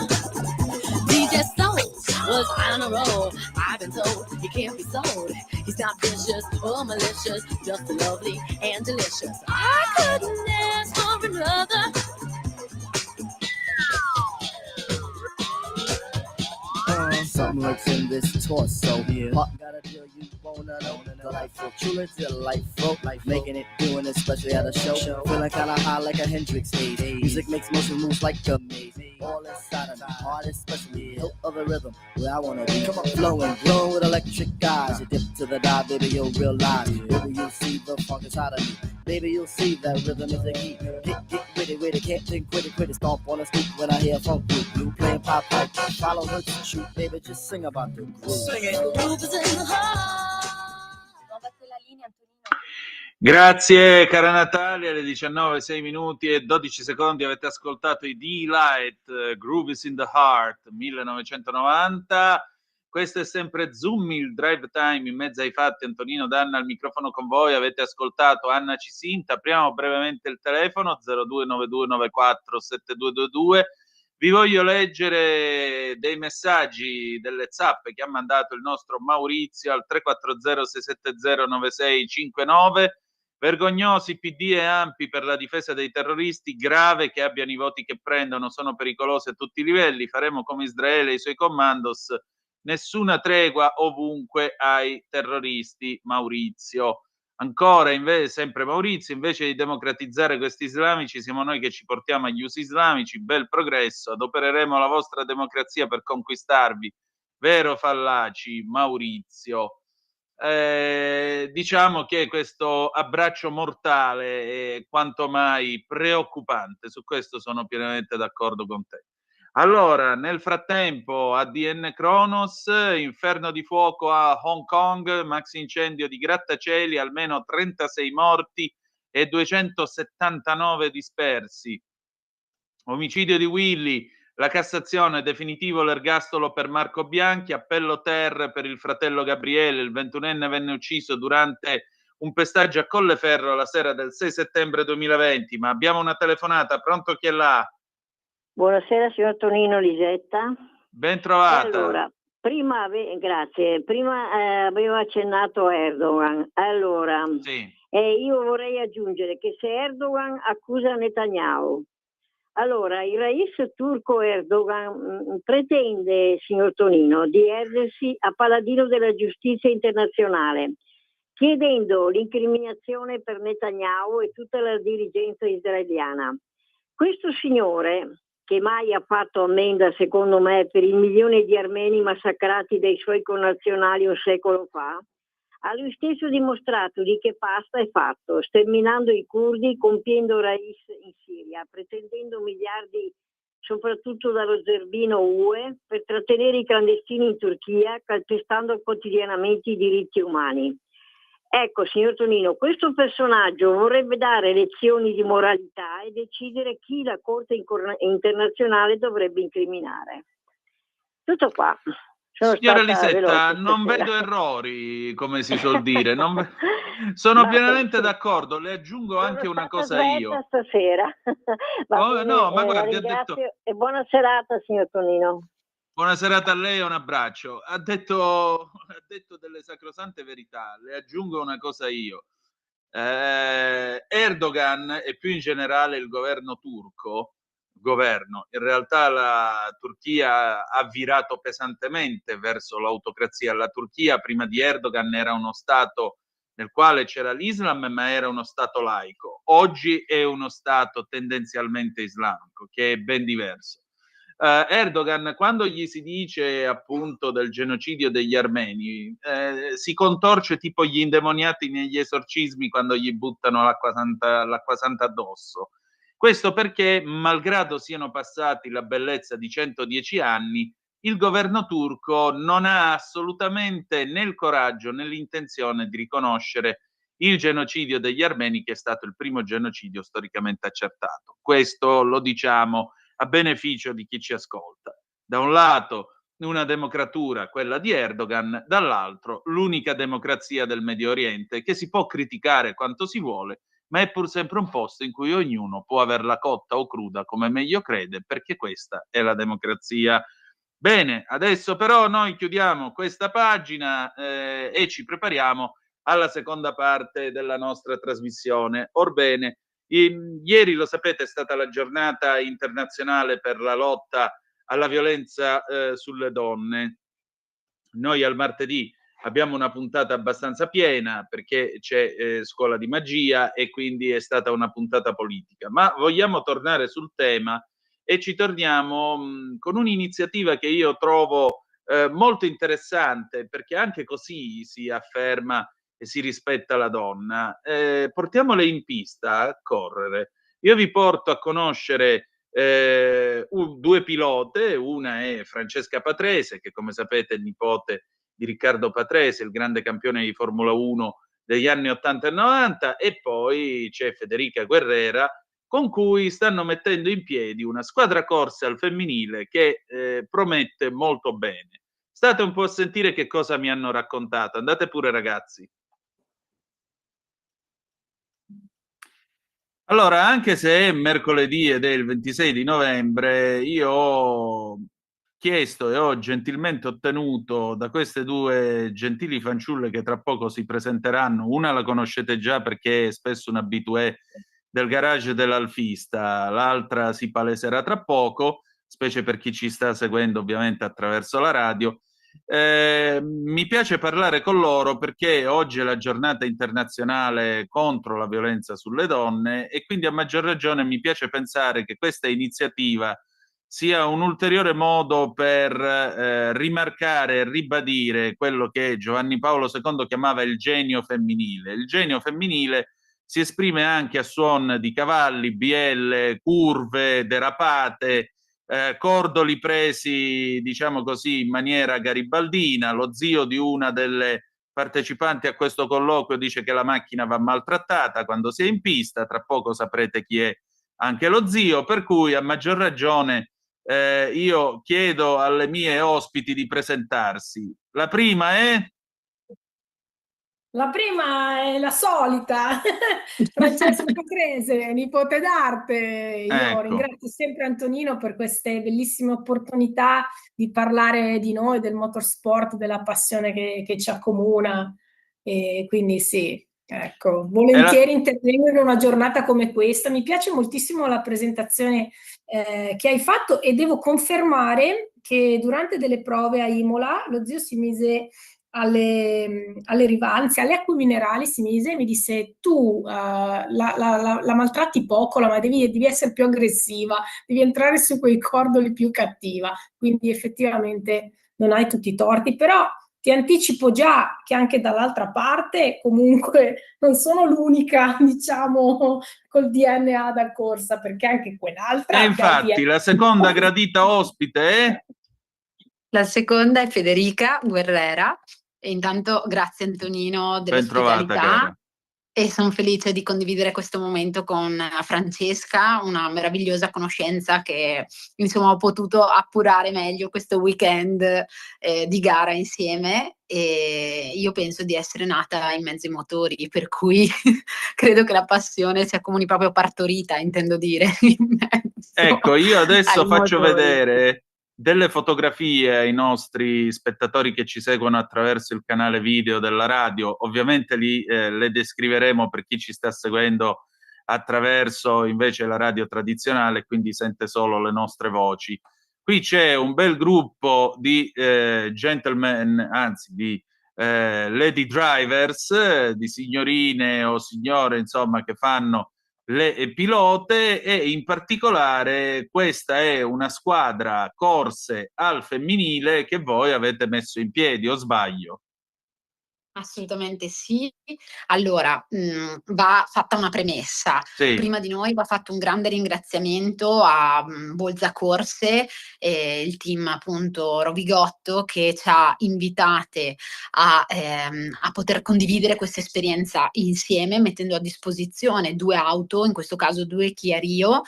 DJ Souls was on a roll. I've been told he can't be sold. He's not vicious or malicious, just lovely and delicious. I couldn't ask for another. Something lurks in this torso. What gotta do you wanna know? Delightful, truly delightful. Making it, doing it, especially at a show. Feeling kinda high like a Hendrix haze. Music makes motion moves like a maze. All inside of me, heart especially. No other rhythm where I wanna be. Come on, flowing, glowing with electric eyes. You dip to the dive, baby, you'll realize. Baby, you'll see the funk inside of me. Baby, you'll see that rhythm is the key. Get with it, can't think, quit it. Stomp on the street when I hear funk blue. Playing pop pipe, follow her to shoot. Baby, just sing about the groove. Sing it. Groove is in the heart. Nuova tela linea, Antonino. Grazie cara Natalia, alle 19, 6 minuti e 12 secondi avete ascoltato i D-Light, Groove is in the Heart, 1990. Questo è sempre Zoom, il drive time in mezzo ai fatti. Antonino Danna al microfono con voi, avete ascoltato Anna Cisinta. Apriamo brevemente il telefono 0292947222. Vi voglio leggere dei messaggi, delle zappe che ha mandato il nostro Maurizio al 340-670-9659. Vergognosi PD e Ampi per la difesa dei terroristi, grave che abbiano i voti che prendono, sono pericolose a tutti i livelli, faremo come Israele e i suoi commandos, nessuna tregua ovunque ai terroristi. Maurizio. Ancora, invece, sempre Maurizio, invece di democratizzare questi islamici, siamo noi che ci portiamo agli usi islamici, bel progresso, adopereremo la vostra democrazia per conquistarvi, vero fallaci. Maurizio. Diciamo che questo abbraccio mortale è quanto mai preoccupante, su questo sono pienamente d'accordo con te. Allora, nel frattempo ADN Kronos, inferno di fuoco a Hong Kong, maxi incendio di grattacieli, almeno 36 morti e 279 dispersi. Omicidio di Willy, la Cassazione, definitivo l'ergastolo per Marco Bianchi, appello ter per il fratello Gabriele, il 21enne venne ucciso durante un pestaggio a Colleferro la sera del 6 settembre 2020, ma abbiamo una telefonata, pronto chi è là? Buonasera signor Tonino, Lisetta. Ben trovata. Allora, grazie. Prima avevo accennato a Erdogan. Allora, sì. Io vorrei aggiungere che se Erdogan accusa Netanyahu, allora il rais turco Erdogan pretende, signor Tonino, di ergersi a paladino della giustizia internazionale, chiedendo l'incriminazione per Netanyahu e tutta la dirigenza israeliana. Questo signore, che mai ha fatto ammenda, secondo me, per il milione di armeni massacrati dai suoi connazionali un secolo fa, ha lui stesso dimostrato di che pasta è fatto, sterminando i curdi, compiendo rais in Siria, pretendendo miliardi soprattutto dallo zerbino UE per trattenere i clandestini in Turchia, calpestando quotidianamente i diritti umani. Ecco, signor Tonino, questo personaggio vorrebbe dare lezioni di moralità e decidere chi la Corte internazionale dovrebbe incriminare. Tutto qua. Signora Lisetta, non vedo errori, come si suol dire. Sono pienamente d'accordo. Le aggiungo anche una cosa io. Stasera. No, ma guardi, ha detto... E buona serata, signor Tonino. Buona serata a lei e un abbraccio. Ha detto delle sacrosante verità. Le aggiungo una cosa io. Erdogan e più in generale il governo turco, in realtà la Turchia ha virato pesantemente verso l'autocrazia. La Turchia prima di Erdogan era uno stato nel quale c'era l'Islam, ma era uno stato laico. Oggi è uno stato tendenzialmente islamico, che è ben diverso. Erdogan, quando gli si dice appunto del genocidio degli armeni, si contorce tipo gli indemoniati negli esorcismi quando gli buttano l'acqua santa addosso. Questo perché, malgrado siano passati la bellezza di 110 anni, il governo turco non ha assolutamente né il coraggio né l'intenzione di riconoscere il genocidio degli armeni, che è stato il primo genocidio storicamente accertato. Questo lo diciamo a beneficio di chi ci ascolta. Da un lato una democratura, quella di Erdogan, dall'altro l'unica democrazia del Medio Oriente, che si può criticare quanto si vuole, ma è pur sempre un posto in cui ognuno può averla cotta o cruda come meglio crede, perché questa è la democrazia. Bene, adesso però noi chiudiamo questa pagina e ci prepariamo alla seconda parte della nostra trasmissione. Orbene, ieri, lo sapete, è stata la giornata internazionale per la lotta alla violenza sulle donne. Noi al martedì abbiamo una puntata abbastanza piena perché c'è scuola di magia e quindi è stata una puntata politica, ma vogliamo tornare sul tema e ci torniamo con un'iniziativa che io trovo molto interessante, perché anche così si afferma e si rispetta la donna. Portiamole in pista a correre. Io vi porto a conoscere due pilote. Una è Francesca Patrese, che come sapete è nipote di Riccardo Patrese, il grande campione di Formula 1 degli anni 80 e 90, e poi c'è Federica Guerrera, con cui stanno mettendo in piedi una squadra corse al femminile che promette molto bene. State un po' a sentire che cosa mi hanno raccontato. Andate pure, ragazzi. Allora, anche se è mercoledì ed è il 26 di novembre, io ho chiesto e ho gentilmente ottenuto da queste due gentili fanciulle che tra poco si presenteranno. Una la conoscete già perché è spesso un habitué del garage dell'Alfista, l'altra si paleserà tra poco, specie per chi ci sta seguendo ovviamente attraverso la radio. Mi piace parlare con loro perché oggi è la giornata internazionale contro la violenza sulle donne e quindi a maggior ragione mi piace pensare che questa iniziativa sia un ulteriore modo per rimarcare e ribadire quello che Giovanni Paolo II chiamava il genio femminile. Il genio femminile si esprime anche a suon di cavalli, bielle, curve, derapate, cordoli presi, diciamo così, in maniera garibaldina. Lo zio di una delle partecipanti a questo colloquio dice che la macchina va maltrattata quando si è in pista, tra poco saprete chi è anche lo zio, per cui a maggior ragione io chiedo alle mie ospiti di presentarsi. La prima è... La prima è la solita, Francesca Patrese, nipote d'arte. Io Ecco. ringrazio sempre Antonino per queste bellissime opportunità di parlare di noi, del motorsport, della passione che ci accomuna. E quindi sì, ecco, volentieri intervengo in una giornata come questa. Mi piace moltissimo la presentazione che hai fatto e devo confermare che durante delle prove a Imola lo zio si mise alle rivanze, alle acque minerali, si mise e mi disse: tu la maltratti poco, ma devi essere più aggressiva, devi entrare su quei cordoli più cattiva. Quindi effettivamente non hai tutti i torti, però ti anticipo già che anche dall'altra parte comunque non sono l'unica, diciamo, col DNA da corsa, perché anche quell'altra... E infatti la seconda gradita ospite è... La seconda è Federica Guerrera. E intanto grazie Antonino dell'ospitalità e sono felice di condividere questo momento con Francesca, una meravigliosa conoscenza che insomma ho potuto appurare meglio questo weekend di gara insieme, e io penso di essere nata in mezzo ai motori, per cui credo che la passione si accomuni proprio partorita, intendo dire. Ecco, io adesso faccio vedere delle fotografie ai nostri spettatori che ci seguono attraverso il canale video della radio. Ovviamente le descriveremo per chi ci sta seguendo attraverso invece la radio tradizionale, quindi sente solo le nostre voci. Qui c'è un bel gruppo di gentlemen, anzi di lady drivers, di signorine o signore, insomma, che fanno le pilote, e in particolare questa è una squadra corse al femminile che voi avete messo in piedi, o sbaglio? Assolutamente sì. Allora, va fatta una premessa. Sì. Prima di noi va fatto un grande ringraziamento a Bolza Corse e il team appunto Rovigotto che ci ha invitate a poter condividere questa esperienza insieme, mettendo a disposizione 2 auto, in questo caso 2 Kia Rio,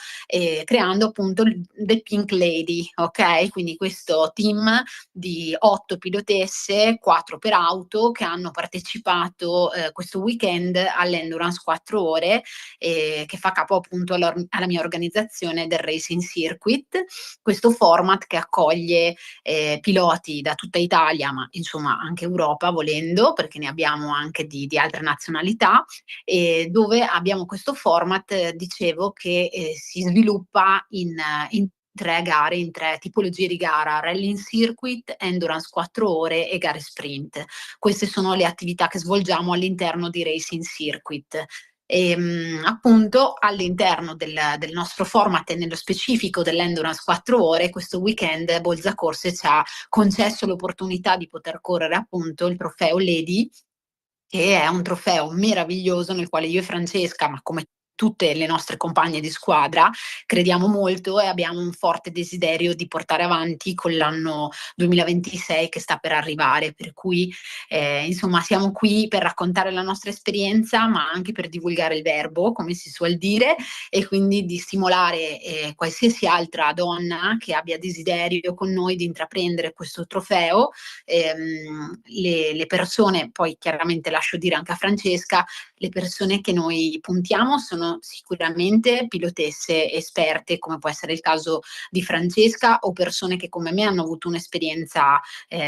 creando appunto The Pink Lady, ok? Quindi questo team di 8 pilotesse, 4 per auto, che hanno partecipato questo weekend all'Endurance 4 ore, che fa capo appunto alla mia organizzazione del Racing Circuit, questo format che accoglie piloti da tutta Italia, ma insomma anche Europa volendo, perché ne abbiamo anche di altre nazionalità, dove abbiamo questo format, dicevo, che si sviluppa in 3 gare, in 3 tipologie di gara: Rally Circuit, Endurance 4 ore e gare sprint. Queste sono le attività che svolgiamo all'interno di Racing Circuit. Appunto all'interno del nostro format e nello specifico dell'Endurance 4 ore, questo weekend Bolza Corse ci ha concesso l'opportunità di poter correre appunto il trofeo Lady, che è un trofeo meraviglioso nel quale io e Francesca, ma come tutte le nostre compagne di squadra, crediamo molto e abbiamo un forte desiderio di portare avanti con l'anno 2026 che sta per arrivare, per cui insomma siamo qui per raccontare la nostra esperienza, ma anche per divulgare il verbo, come si suol dire, e quindi di stimolare qualsiasi altra donna che abbia desiderio con noi di intraprendere questo trofeo. Le persone, poi chiaramente lascio dire anche a Francesca, le persone che noi puntiamo sono sicuramente pilotesse esperte, come può essere il caso di Francesca, o persone che come me hanno avuto un'esperienza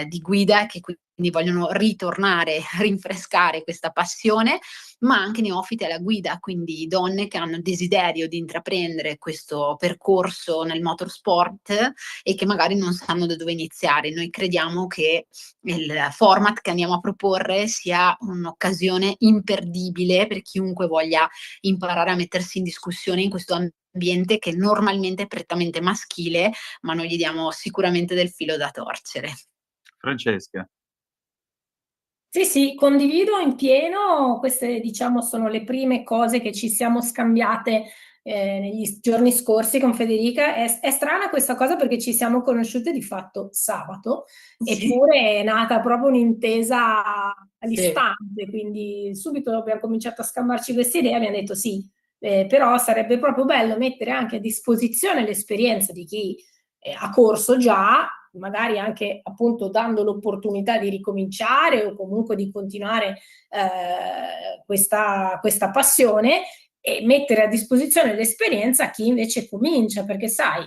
di guida e che quindi vogliono ritornare, rinfrescare questa passione, ma anche neofite alla guida, quindi donne che hanno desiderio di intraprendere questo percorso nel motorsport e che magari non sanno da dove iniziare. Noi crediamo che il format che andiamo a proporre sia un'occasione imperdibile per chiunque voglia imparare a mettersi in discussione in questo ambiente che normalmente è prettamente maschile, ma noi gli diamo sicuramente del filo da torcere. Francesca. Sì, condivido in pieno. Queste, diciamo, sono le prime cose che ci siamo scambiate negli giorni scorsi con Federica. È strana questa cosa perché ci siamo conosciute di fatto sabato, eppure è nata proprio un'intesa all'istante, quindi subito abbiamo cominciato a scambiarci queste idee e abbiamo detto sì, però sarebbe proprio bello mettere anche a disposizione l'esperienza di chi ha corso già, magari anche appunto dando l'opportunità di ricominciare o comunque di continuare questa passione, e mettere a disposizione l'esperienza a chi invece comincia, perché sai,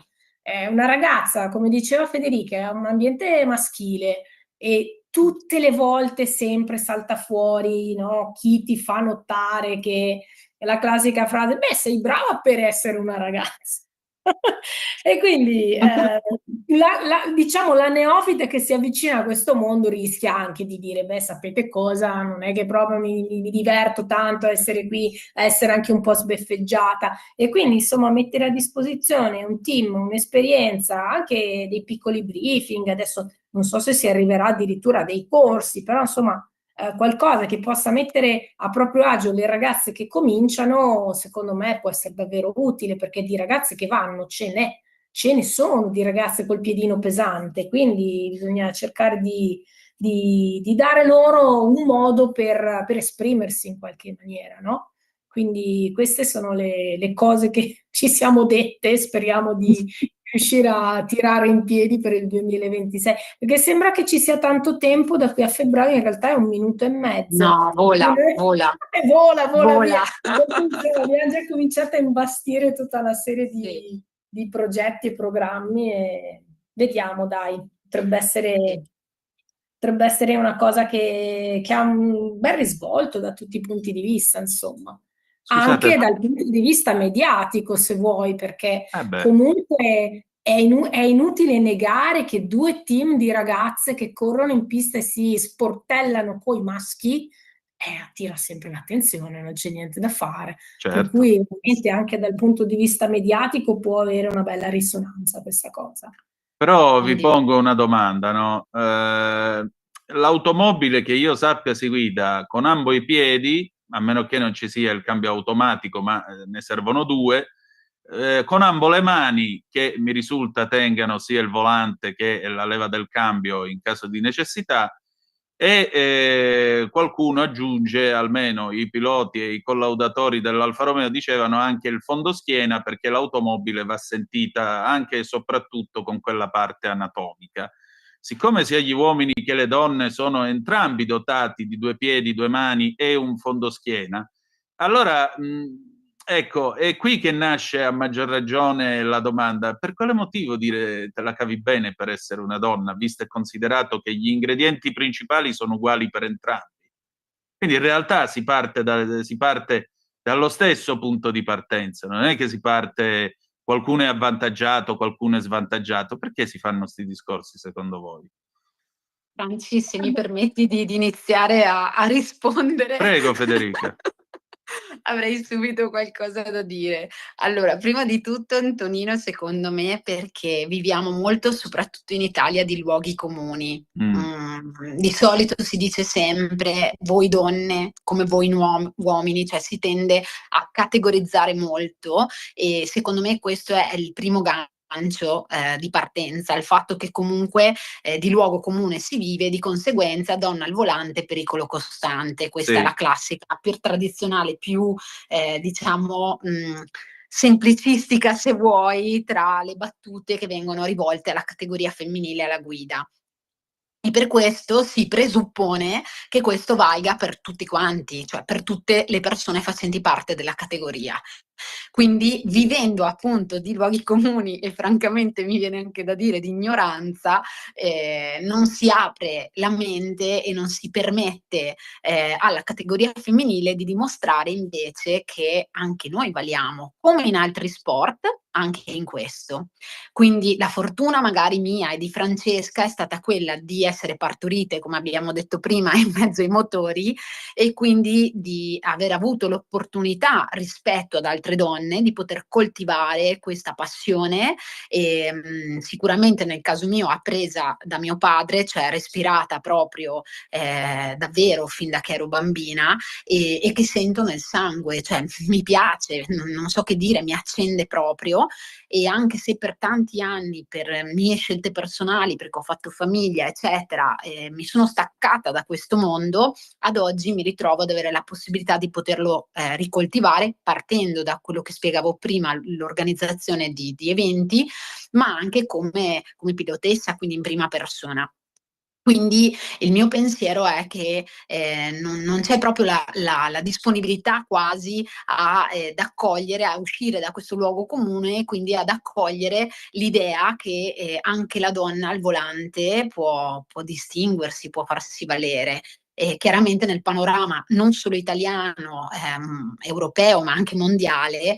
una ragazza, come diceva Federica, è un ambiente maschile e tutte le volte sempre salta fuori, no, chi ti fa notare, che è la classica frase: beh, sei brava per essere una ragazza. E quindi diciamo la neofita che si avvicina a questo mondo rischia anche di dire: beh, sapete cosa, non è che proprio mi diverto tanto a essere qui, a essere anche un po' sbeffeggiata. E quindi insomma mettere a disposizione un team, un'esperienza, anche dei piccoli briefing, adesso non so se si arriverà addirittura a dei corsi, però insomma qualcosa che possa mettere a proprio agio le ragazze che cominciano, secondo me può essere davvero utile, perché di ragazze che vanno ce ne sono, di ragazze col piedino pesante, quindi bisogna cercare di dare loro un modo per esprimersi in qualche maniera, no? Quindi queste sono le cose che ci siamo dette, speriamo di riuscire a tirare in piedi per il 2026, perché sembra che ci sia tanto tempo da qui a febbraio, in realtà è 1 minuto e mezzo. No, vola. Vola via. Abbiamo già cominciato a imbastire tutta una serie di progetti e programmi e vediamo, dai, potrebbe essere una cosa che ha un bel risvolto da tutti i punti di vista, insomma. Scusate. Anche dal punto di vista mediatico, se vuoi, perché comunque è inutile negare che 2 team di ragazze che corrono in pista e si sportellano coi maschi attira sempre l'attenzione, non c'è niente da fare. Certo. Per cui ovviamente anche dal punto di vista mediatico può avere una bella risonanza questa cosa. Però vi pongo una domanda, no? l'automobile che io sappia si guida con ambo i piedi, a meno che non ci sia il cambio automatico, ma ne servono due, con ambo le mani, che mi risulta tengano sia il volante che la leva del cambio in caso di necessità, e qualcuno aggiunge, almeno i piloti e i collaudatori dell'Alfa Romeo dicevano, anche il fondoschiena, perché l'automobile va sentita anche e soprattutto con quella parte anatomica. Siccome sia gli uomini che le donne sono entrambi dotati di due piedi, due mani e un fondoschiena, allora ecco, è qui che nasce a maggior ragione la domanda: per quale motivo dire te la cavi bene per essere una donna, visto e considerato che gli ingredienti principali sono uguali per entrambi? Quindi in realtà si parte dallo stesso punto di partenza, non è che si parte, qualcuno è avvantaggiato, qualcuno è svantaggiato. Perché si fanno questi discorsi secondo voi? Franci, se mi permetti di iniziare a rispondere. Prego Federica. Avrei subito qualcosa da dire. Allora, prima di tutto, Antonino, secondo me, perché viviamo molto, soprattutto in Italia, di luoghi comuni. Di solito si dice sempre voi donne come voi uomini, cioè si tende a categorizzare molto, e secondo me questo è il primo gancio di partenza, il fatto che comunque di luogo comune si vive, di conseguenza donna al volante, pericolo costante. Questa è la classica, più tradizionale, più diciamo semplicistica, se vuoi, tra le battute che vengono rivolte alla categoria femminile alla guida. E per questo si presuppone che questo valga per tutti quanti, cioè per tutte le persone facenti parte della categoria. Quindi, vivendo appunto di luoghi comuni, e francamente mi viene anche da dire di ignoranza, non si apre la mente e non si permette alla categoria femminile di dimostrare invece che anche noi valiamo, come in altri sport, anche in questo. Quindi la fortuna magari mia e di Francesca è stata quella di essere partorite, come abbiamo detto prima, in mezzo ai motori, e quindi di aver avuto l'opportunità rispetto ad altre donne di poter coltivare questa passione, e sicuramente nel caso mio appresa da mio padre, cioè respirata proprio davvero fin da che ero bambina, e che sento nel sangue, cioè mi piace, non so che dire, mi accende proprio. E anche se per tanti anni, per mie scelte personali, perché ho fatto famiglia eccetera, mi sono staccata da questo mondo, ad oggi mi ritrovo ad avere la possibilità di poterlo ricoltivare, partendo da quello che spiegavo prima, l'organizzazione di eventi, ma anche come pilotessa, quindi in prima persona. Quindi il mio pensiero è che non c'è proprio la disponibilità quasi ad accogliere, a uscire da questo luogo comune, e quindi ad accogliere l'idea che anche la donna al volante può distinguersi, può farsi valere. E chiaramente nel panorama non solo italiano, europeo, ma anche mondiale,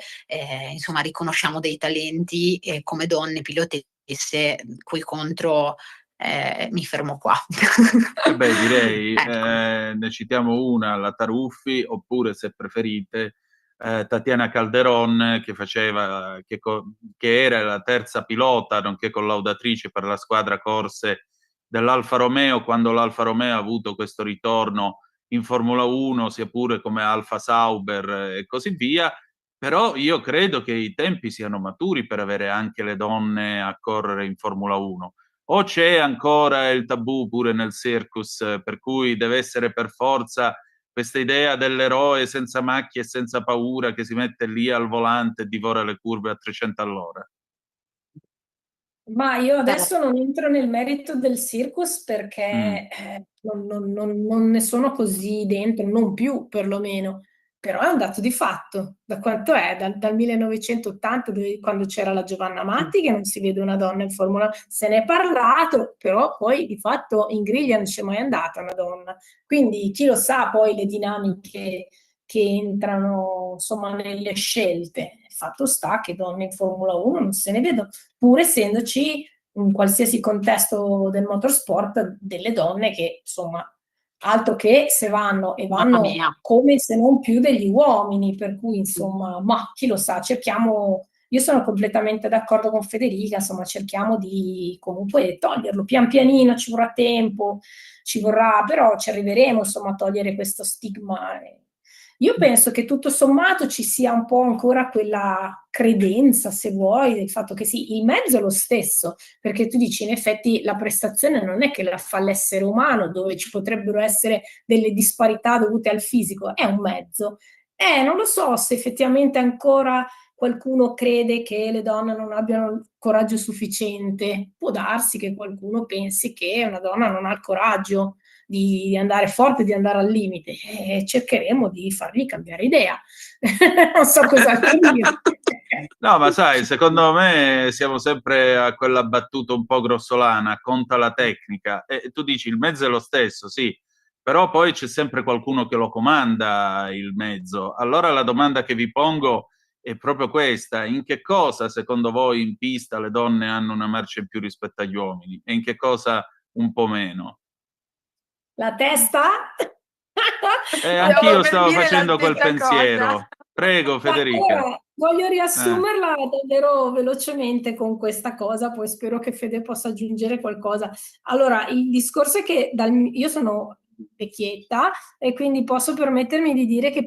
insomma, riconosciamo dei talenti come donne pilotesse, cui contro mi fermo qua. Beh, direi, ne citiamo una, la Taruffi, oppure se preferite Tatiana Calderon, che era la terza pilota, nonché collaudatrice per la squadra corse dell'Alfa Romeo, quando l'Alfa Romeo ha avuto questo ritorno in Formula 1, sia pure come Alfa Sauber e così via. Però io credo che i tempi siano maturi per avere anche le donne a correre in Formula 1. O c'è ancora il tabù pure nel circus, per cui deve essere per forza questa idea dell'eroe senza macchie e senza paura che si mette lì al volante e divora le curve a 300 all'ora? Ma io adesso non entro nel merito del circus perché non ne sono così dentro, non più perlomeno, però è un dato di fatto. Da quanto è? Dal 1980, quando c'era la Giovanna Matti, che non si vede una donna in Formula 1. Se ne è parlato, però poi di fatto in griglia non c'è mai andata una donna. Quindi chi lo sa poi le dinamiche che entrano insomma nelle scelte. Il fatto sta che donne in Formula 1 non se ne vedono, pur essendoci in qualsiasi contesto del motorsport delle donne che insomma altro che se vanno come se non più degli uomini, per cui insomma, ma chi lo sa, cerchiamo Io sono completamente d'accordo con Federica, insomma cerchiamo di comunque toglierlo pian pianino, ci vorrà tempo, ci vorrà, però ci arriveremo insomma a togliere questo stigma. Io penso che tutto sommato ci sia un po' ancora quella credenza, se vuoi, del fatto che sì, il mezzo è lo stesso, perché tu dici in effetti la prestazione non è che la fa l'essere umano, dove ci potrebbero essere delle disparità dovute al fisico, è un mezzo. Non lo so se effettivamente ancora qualcuno crede che le donne non abbiano il coraggio sufficiente. Può darsi che qualcuno pensi che una donna non ha il coraggio di andare forte, di andare al limite, e cercheremo di fargli cambiare idea. Non so cosa dire. No, ma sai, secondo me siamo sempre a quella battuta un po' grossolana, conta la tecnica. E tu dici il mezzo è lo stesso, sì, però poi c'è sempre qualcuno che lo comanda il mezzo. Allora la domanda che vi pongo è proprio questa: in che cosa secondo voi in pista le donne hanno una marcia in più rispetto agli uomini e in che cosa un po' meno? La testa? Anch'io stavo facendo quel pensiero. Prego, Federica. Allora, voglio riassumerla davvero velocemente con questa cosa, poi spero che Fede possa aggiungere qualcosa. Allora, il discorso è che io sono vecchietta e quindi posso permettermi di dire che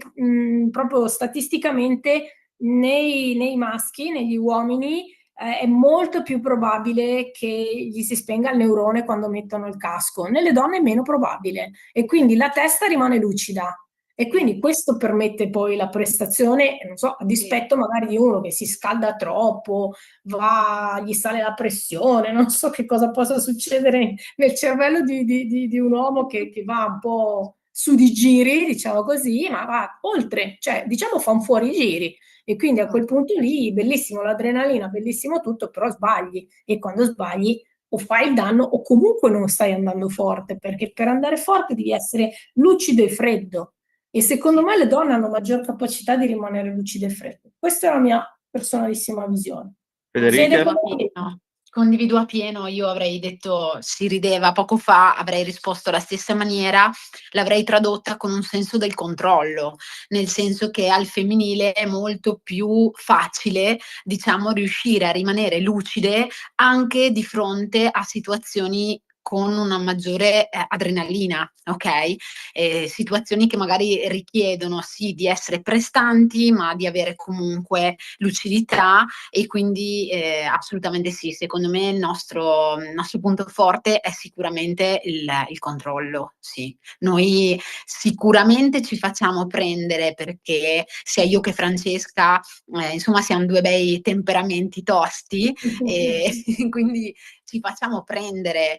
proprio statisticamente nei maschi, negli uomini, è molto più probabile che gli si spenga il neurone quando mettono il casco. Nelle donne è meno probabile e quindi la testa rimane lucida. E quindi questo permette poi la prestazione, non so, a dispetto magari di uno che si scalda troppo, gli sale la pressione, non so che cosa possa succedere nel cervello di un uomo che va un po' su di giri, diciamo così, ma va oltre, cioè diciamo fa un fuori giri. E quindi a quel punto lì, bellissimo l'adrenalina, bellissimo tutto, però sbagli. E quando sbagli o fai il danno o comunque non stai andando forte, perché per andare forte devi essere lucido e freddo. E secondo me le donne hanno maggior capacità di rimanere lucide e fredde. Questa è la mia personalissima visione. Federica? Condivido appieno, io avrei detto, si rideva poco fa, avrei risposto alla stessa maniera, l'avrei tradotta con un senso del controllo, nel senso che al femminile è molto più facile, diciamo, riuscire a rimanere lucide anche di fronte a situazioni con una maggiore adrenalina, ok? Situazioni che magari richiedono sì di essere prestanti, ma di avere comunque lucidità e quindi assolutamente sì, secondo me il nostro punto forte è sicuramente il controllo, sì. Noi sicuramente ci facciamo prendere perché sia io che Francesca, insomma siamo due bei temperamenti tosti e quindi ci facciamo prendere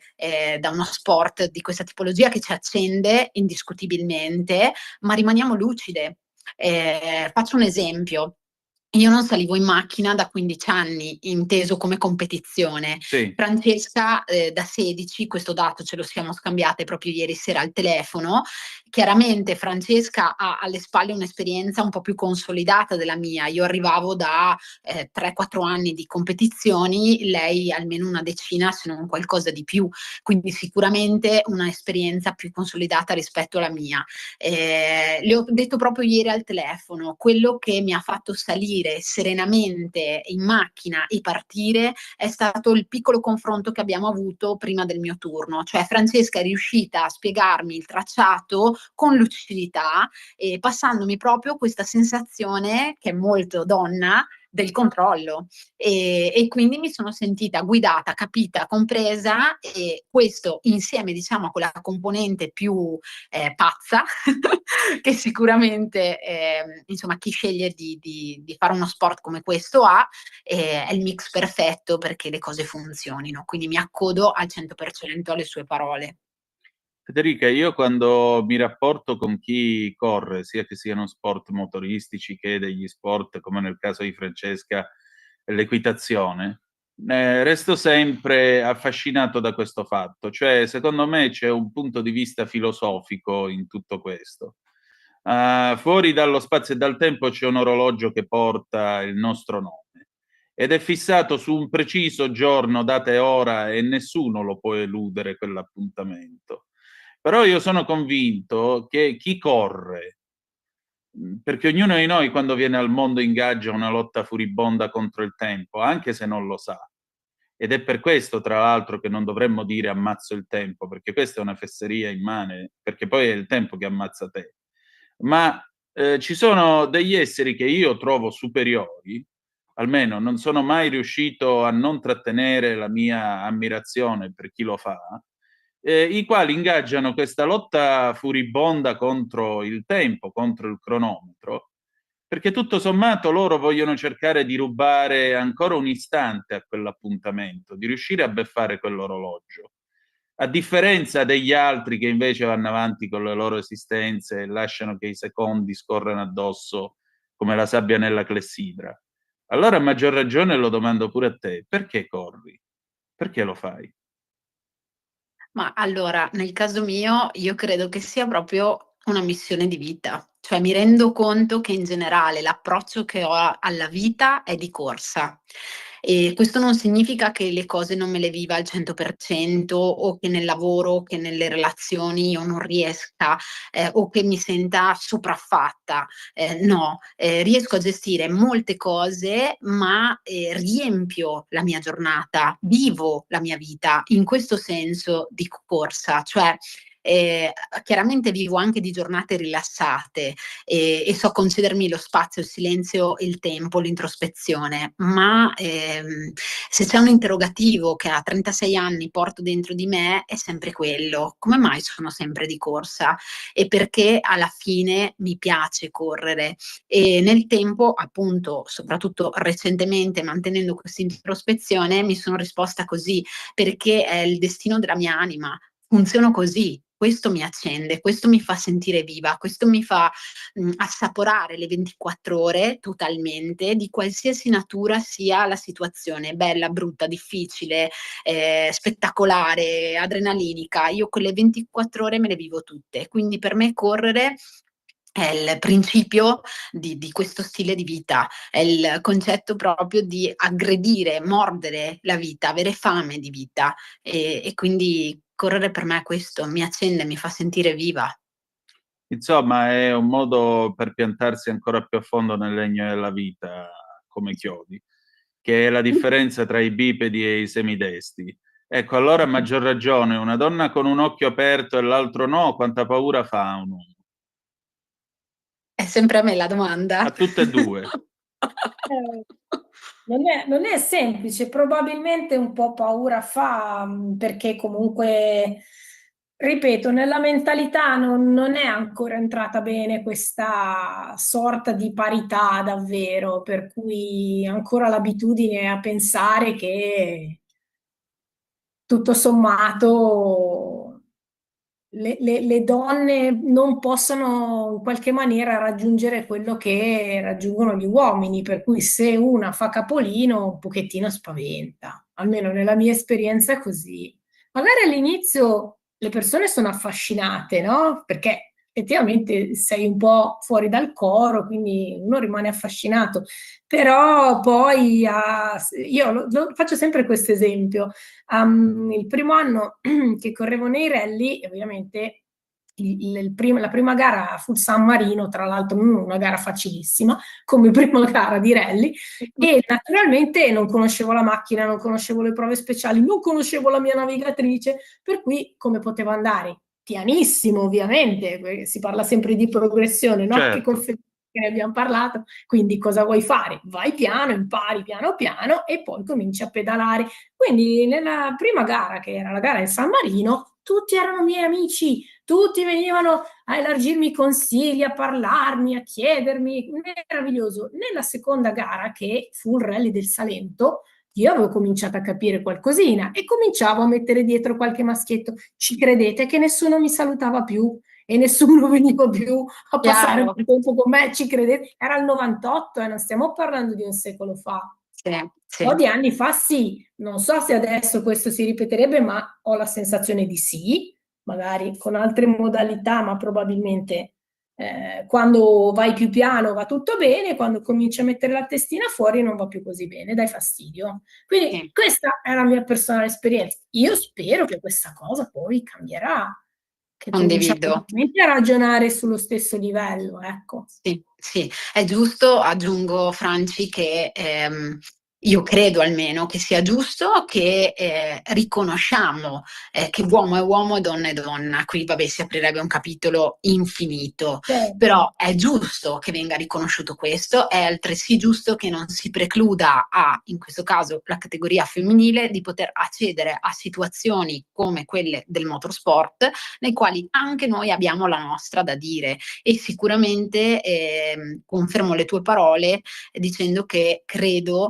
da uno sport di questa tipologia che ci accende indiscutibilmente, ma rimaniamo lucide. Faccio un esempio. Io non salivo in macchina da 15 anni, inteso come competizione. Sì. Francesca da 16, questo dato ce lo siamo scambiate proprio ieri sera al telefono. Chiaramente Francesca ha alle spalle un'esperienza un po' più consolidata della mia. Io arrivavo da 3-4 anni di competizioni, lei almeno una decina, se non qualcosa di più. Quindi sicuramente un'esperienza più consolidata rispetto alla mia. Le ho detto proprio ieri al telefono, quello che mi ha fatto salire serenamente in macchina e partire è stato il piccolo confronto che abbiamo avuto prima del mio turno, cioè Francesca è riuscita a spiegarmi il tracciato con lucidità e passandomi proprio questa sensazione che è molto donna del controllo e quindi mi sono sentita guidata, capita, compresa e questo insieme diciamo a quella componente più pazza che sicuramente insomma chi sceglie di fare uno sport come questo è il mix perfetto perché le cose funzionino, quindi mi accodo al 100% alle sue parole. Federica, io quando mi rapporto con chi corre, sia che siano sport motoristici che degli sport, come nel caso di Francesca, l'equitazione, resto sempre affascinato da questo fatto. Cioè, secondo me c'è un punto di vista filosofico in tutto questo. Fuori dallo spazio e dal tempo c'è un orologio che porta il nostro nome ed è fissato su un preciso giorno, data e ora e nessuno lo può eludere quell'appuntamento. Però io sono convinto che chi corre perché ognuno di noi quando viene al mondo ingaggia una lotta furibonda contro il tempo, anche se non lo sa. Ed è per questo, tra l'altro, che non dovremmo dire ammazzo il tempo, perché questa è una fesseria immane, perché poi è il tempo che ammazza te. Ma ci sono degli esseri che io trovo superiori, almeno non sono mai riuscito a non trattenere la mia ammirazione per chi lo fa, i quali ingaggiano questa lotta furibonda contro il tempo, contro il cronometro, perché tutto sommato loro vogliono cercare di rubare ancora un istante a quell'appuntamento, di riuscire a beffare quell'orologio. A differenza degli altri che invece vanno avanti con le loro esistenze e lasciano che i secondi scorrano addosso come la sabbia nella clessidra. Allora a maggior ragione lo domando pure a te, perché corri? Perché lo fai? Ma allora, nel caso mio, io credo che sia proprio una missione di vita. Cioè mi rendo conto che in generale l'approccio che ho alla vita è di corsa. E questo non significa che le cose non me le viva al 100% o che nel lavoro o che nelle relazioni io non riesca o che mi senta sopraffatta. No, riesco a gestire molte cose, ma riempio la mia giornata, vivo la mia vita in questo senso di corsa, cioè chiaramente vivo anche di giornate rilassate e so concedermi lo spazio, il silenzio, il tempo, l'introspezione, ma se c'è un interrogativo che a 36 anni porto dentro di me è sempre quello: come mai sono sempre di corsa e perché alla fine mi piace correre? E nel tempo, appunto, soprattutto recentemente, mantenendo questa introspezione, mi sono risposta così, perché è il destino della mia anima. Funziono così, questo mi accende, questo mi fa sentire viva, questo mi fa assaporare le 24 ore totalmente, di qualsiasi natura sia la situazione, bella, brutta, difficile, spettacolare, adrenalinica. Io quelle 24 ore me le vivo tutte, quindi per me correre è il principio di questo stile di vita, è il concetto proprio di aggredire, mordere la vita, avere fame di vita e quindi correre per me è questo, mi accende, mi fa sentire viva. Insomma, è un modo per piantarsi ancora più a fondo nel legno della vita, come chiodi, che è la differenza tra i bipedi e i semidesti. Ecco, allora a maggior ragione, una donna con un occhio aperto e l'altro no, quanta paura fa un uomo? È sempre a me la domanda. A tutte e due. Non è semplice, probabilmente un po' paura fa, perché comunque, ripeto, nella mentalità non è ancora entrata bene questa sorta di parità davvero, per cui ancora l'abitudine a pensare che tutto sommato le donne non possono in qualche maniera raggiungere quello che raggiungono gli uomini, per cui se una fa capolino un pochettino spaventa, almeno nella mia esperienza è così. Magari all'inizio le persone sono affascinate, no? Perché effettivamente sei un po' fuori dal coro, quindi uno rimane affascinato, però poi io faccio sempre questo esempio. Il primo anno che correvo nei rally, ovviamente la prima gara fu San Marino, tra l'altro non una gara facilissima, come prima gara di rally, e naturalmente non conoscevo la macchina, non conoscevo le prove speciali, non conoscevo la mia navigatrice, per cui come poteva andare? Pianissimo, ovviamente, si parla sempre di progressione, no? Certo. Che conferma che ne abbiamo parlato, quindi cosa vuoi fare? Vai piano, impari piano piano e poi cominci a pedalare. Quindi nella prima gara, che era la gara di San Marino, tutti erano miei amici, tutti venivano a elargirmi i consigli, a parlarmi, a chiedermi, meraviglioso. Nella seconda gara, che fu il rally del Salento, io avevo cominciato a capire qualcosina e cominciavo a mettere dietro qualche maschietto. Ci credete che nessuno mi salutava più e nessuno veniva più a passare il tempo con me? Ci credete? Era il 98 e non stiamo parlando di un secolo fa. Sì. Un po' di anni fa sì, non so se adesso questo si ripeterebbe, ma ho la sensazione di sì, magari con altre modalità, ma probabilmente quando vai più piano va tutto bene, quando cominci a mettere la testina fuori non va più così bene, dai fastidio. Quindi questa è la mia personale esperienza. Io spero che questa cosa poi cambierà, che cominciamo a ragionare sullo stesso livello, ecco. Sì, Sì, è giusto, aggiungo Franci, che io credo almeno che sia giusto che riconosciamo che uomo è uomo e donna è donna. Qui vabbè, si aprirebbe un capitolo infinito, però è giusto che venga riconosciuto questo, è altresì giusto che non si precluda in questo caso, la categoria femminile di poter accedere a situazioni come quelle del motorsport, nei quali anche noi abbiamo la nostra da dire. E sicuramente confermo le tue parole dicendo che credo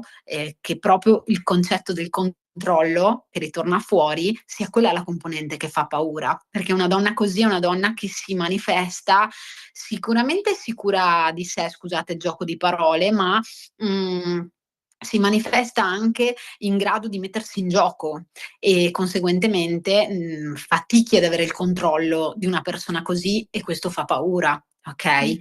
che proprio il concetto del controllo che ritorna fuori sia quella la componente che fa paura, perché una donna così è una donna che si manifesta sicuramente sicura di sé, scusate il gioco di parole, ma si manifesta anche in grado di mettersi in gioco e conseguentemente fatichi ad avere il controllo di una persona così, e questo fa paura. Ok?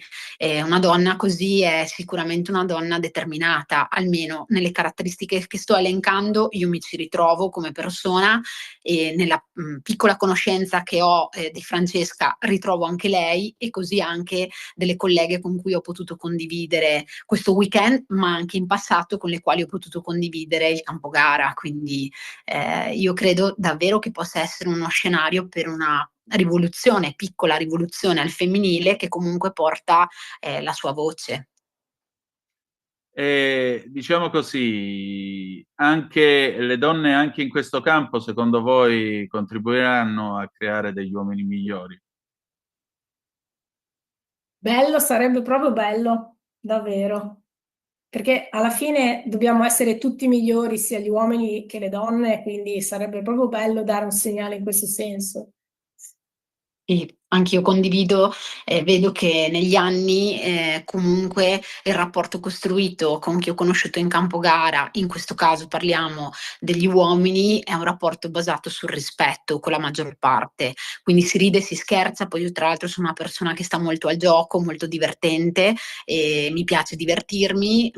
Una donna così è sicuramente una donna determinata, almeno nelle caratteristiche che sto elencando io mi ci ritrovo come persona, e nella piccola conoscenza che ho di Francesca ritrovo anche lei, e così anche delle colleghe con cui ho potuto condividere questo weekend, ma anche in passato con le quali ho potuto condividere il campo gara. Quindi io credo davvero che possa essere uno scenario per una rivoluzione, piccola rivoluzione al femminile, che comunque porta la sua voce. Diciamo così, anche le donne anche in questo campo, secondo voi, contribuiranno a creare degli uomini migliori? Bello, sarebbe proprio bello, davvero. Perché alla fine dobbiamo essere tutti migliori, sia gli uomini che le donne, quindi sarebbe proprio bello dare un segnale in questo senso. Sì, anch'io condivido, vedo che negli anni comunque il rapporto costruito con chi ho conosciuto in campo gara, in questo caso parliamo degli uomini, è un rapporto basato sul rispetto con la maggior parte, quindi si ride, si scherza, poi io tra l'altro sono una persona che sta molto al gioco, molto divertente, e mi piace divertirmi,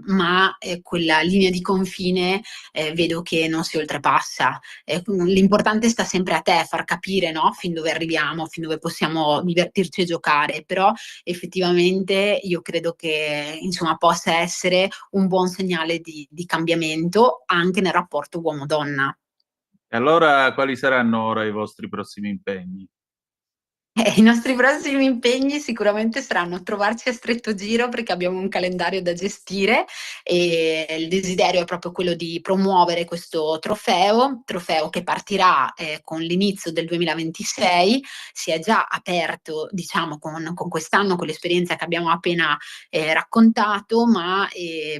ma quella linea di confine vedo che non si oltrepassa. L'importante sta sempre a te far capire, no? Fin dove arriviamo, fin dove possiamo divertirci e giocare, però effettivamente io credo che insomma possa essere un buon segnale di cambiamento anche nel rapporto uomo-donna. E allora quali saranno ora i vostri prossimi impegni? I nostri prossimi impegni sicuramente saranno trovarci a stretto giro, perché abbiamo un calendario da gestire e il desiderio è proprio quello di promuovere questo trofeo che partirà con l'inizio del 2026, si è già aperto diciamo con quest'anno, con l'esperienza che abbiamo appena raccontato, ma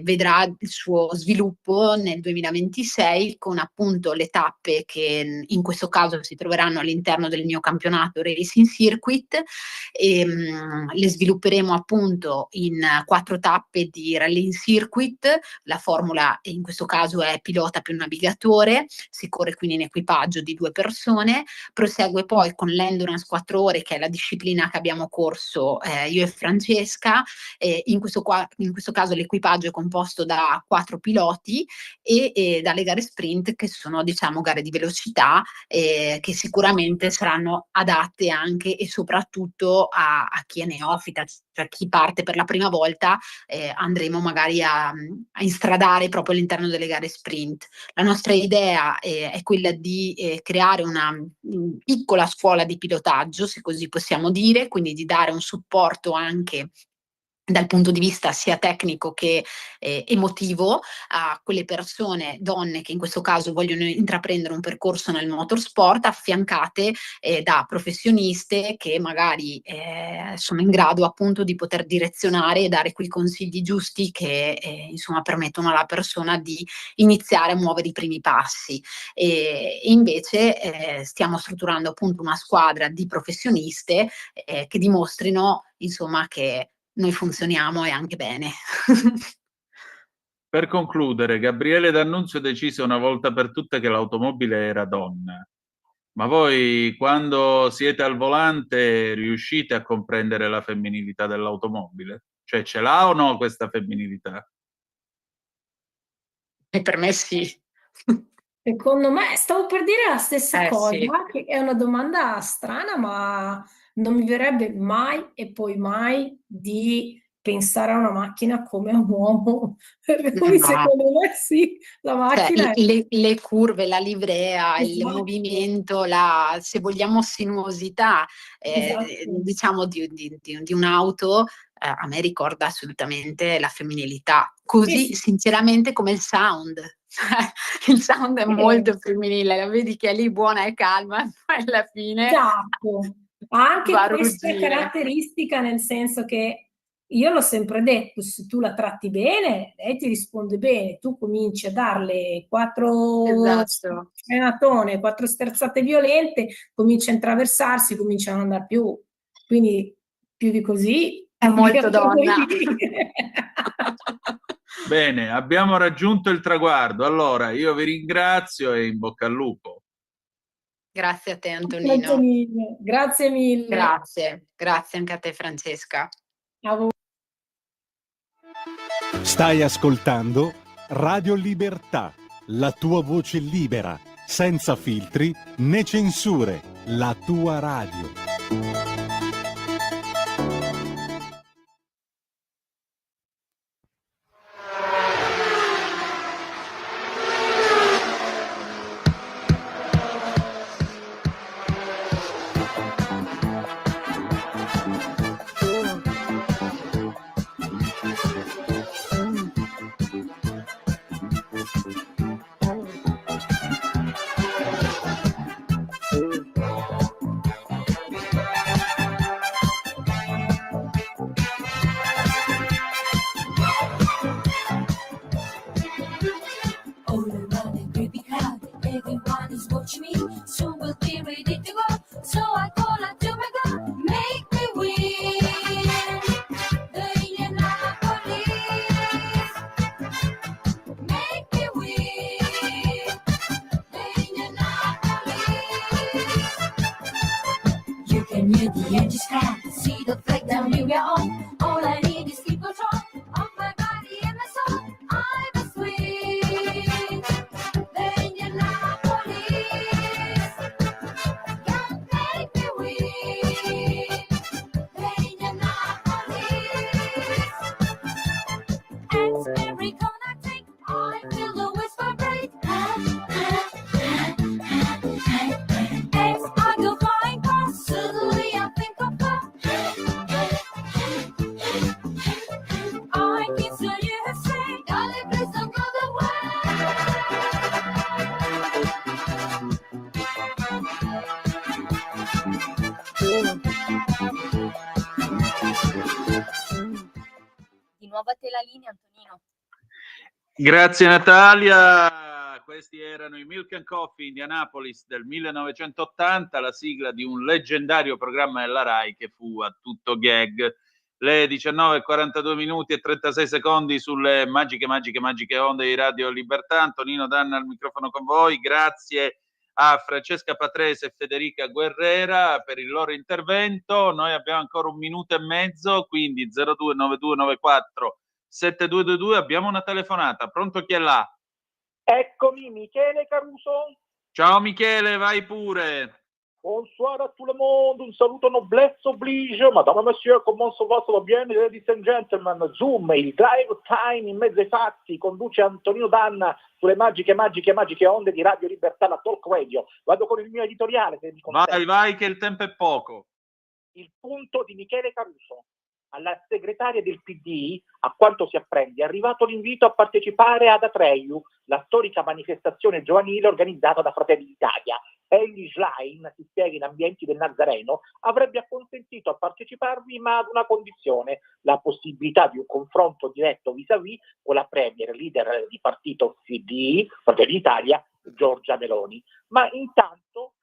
vedrà il suo sviluppo nel 2026 con appunto le tappe che in questo caso si troveranno all'interno del mio campionato Racing Circuit, e le svilupperemo appunto in 4 tappe di Rally Circuit. La formula in questo caso è pilota più navigatore, si corre quindi in equipaggio di 2 persone, prosegue poi con l'Endurance 4 ore, che è la disciplina che abbiamo corso io e Francesca, in questo caso l'equipaggio è composto da 4 piloti e dalle gare sprint, che sono diciamo gare di velocità che sicuramente saranno adatte anche e soprattutto a chi è neofita, cioè chi parte per la prima volta, andremo magari a instradare proprio all'interno delle gare sprint. La nostra idea è quella di creare una piccola scuola di pilotaggio, se così possiamo dire, quindi di dare un supporto anche dal punto di vista sia tecnico che emotivo a quelle persone, donne che in questo caso vogliono intraprendere un percorso nel motorsport, affiancate da professioniste che magari sono in grado appunto di poter direzionare e dare quei consigli giusti che insomma permettono alla persona di iniziare a muovere i primi passi. E invece stiamo strutturando appunto una squadra di professioniste che dimostrino insomma che noi funzioniamo e anche bene. Per concludere, Gabriele D'Annunzio decise una volta per tutte che l'automobile era donna. Ma voi, quando siete al volante, riuscite a comprendere la femminilità dell'automobile? Cioè, ce l'ha o no questa femminilità? E per me sì. Secondo me, stavo per dire la stessa cosa, Sì. che è una domanda strana, ma non mi verrebbe mai e poi mai di pensare a una macchina come a un uomo. Quindi secondo me sì, la macchina le curve, la livrea, il Esatto. movimento, se vogliamo sinuosità, Esatto. diciamo di un'auto, a me ricorda assolutamente la femminilità, così sinceramente come il sound. Il sound è molto femminile, la vedi che è lì buona e calma, poi alla fine Esatto. Ha anche va a questa ruggire. caratteristica, nel senso che io l'ho sempre detto, se tu la tratti bene, lei ti risponde bene, tu cominci a darle 4 frenatone, 4 sterzate violente, comincia a intraversarsi, comincia a non andare più. Quindi più di così è molto donna. Bene, abbiamo raggiunto il traguardo. Allora, io vi ringrazio e in bocca al lupo. Grazie a te, Antonino. Grazie mille. Grazie anche a te, Francesca. A voi. Stai ascoltando Radio Libertà, la tua voce libera, senza filtri né censure, la tua radio. Di nuovo a te la linea, Antonino. Grazie Natalia, questi erano i Milk and Coffee Indianapolis del 1980, la sigla di un leggendario programma della Rai che fu a tutto gag. Le 19:42 minuti e 36 secondi sulle magiche onde di Radio Libertà. Antonino Danna al microfono con voi. Grazie a Francesca Patrese e Federica Guerrera per il loro intervento. Noi abbiamo ancora 1 minuto e mezzo, quindi 029294 7222. Abbiamo una telefonata. Pronto, chi è là? Eccomi, Michele Caruso. Ciao Michele, vai pure. Bonsoir à tout le monde, un saluto noblesse oblige, madame et monsieur, comment ça va bien, ladies and gentlemen, Zoom, il drive time in mezzo ai fatti, conduce Antonino Danna sulle magiche onde di Radio Libertà, la Talk Radio. Vado con il mio editoriale, se mi consente. Vai, che il tempo è poco. Il punto di Michele Caruso. Alla segretaria del PD, a quanto si apprende, è arrivato l'invito a partecipare ad Atreju, la storica manifestazione giovanile organizzata da Fratelli d'Italia. Egli Schlein, si spiega in ambienti del Nazareno, avrebbe acconsentito a parteciparvi, ma ad una condizione: la possibilità di un confronto diretto vis-à-vis con la premier leader di partito PD, Fratelli d'Italia, Giorgia Meloni. Ma intanto,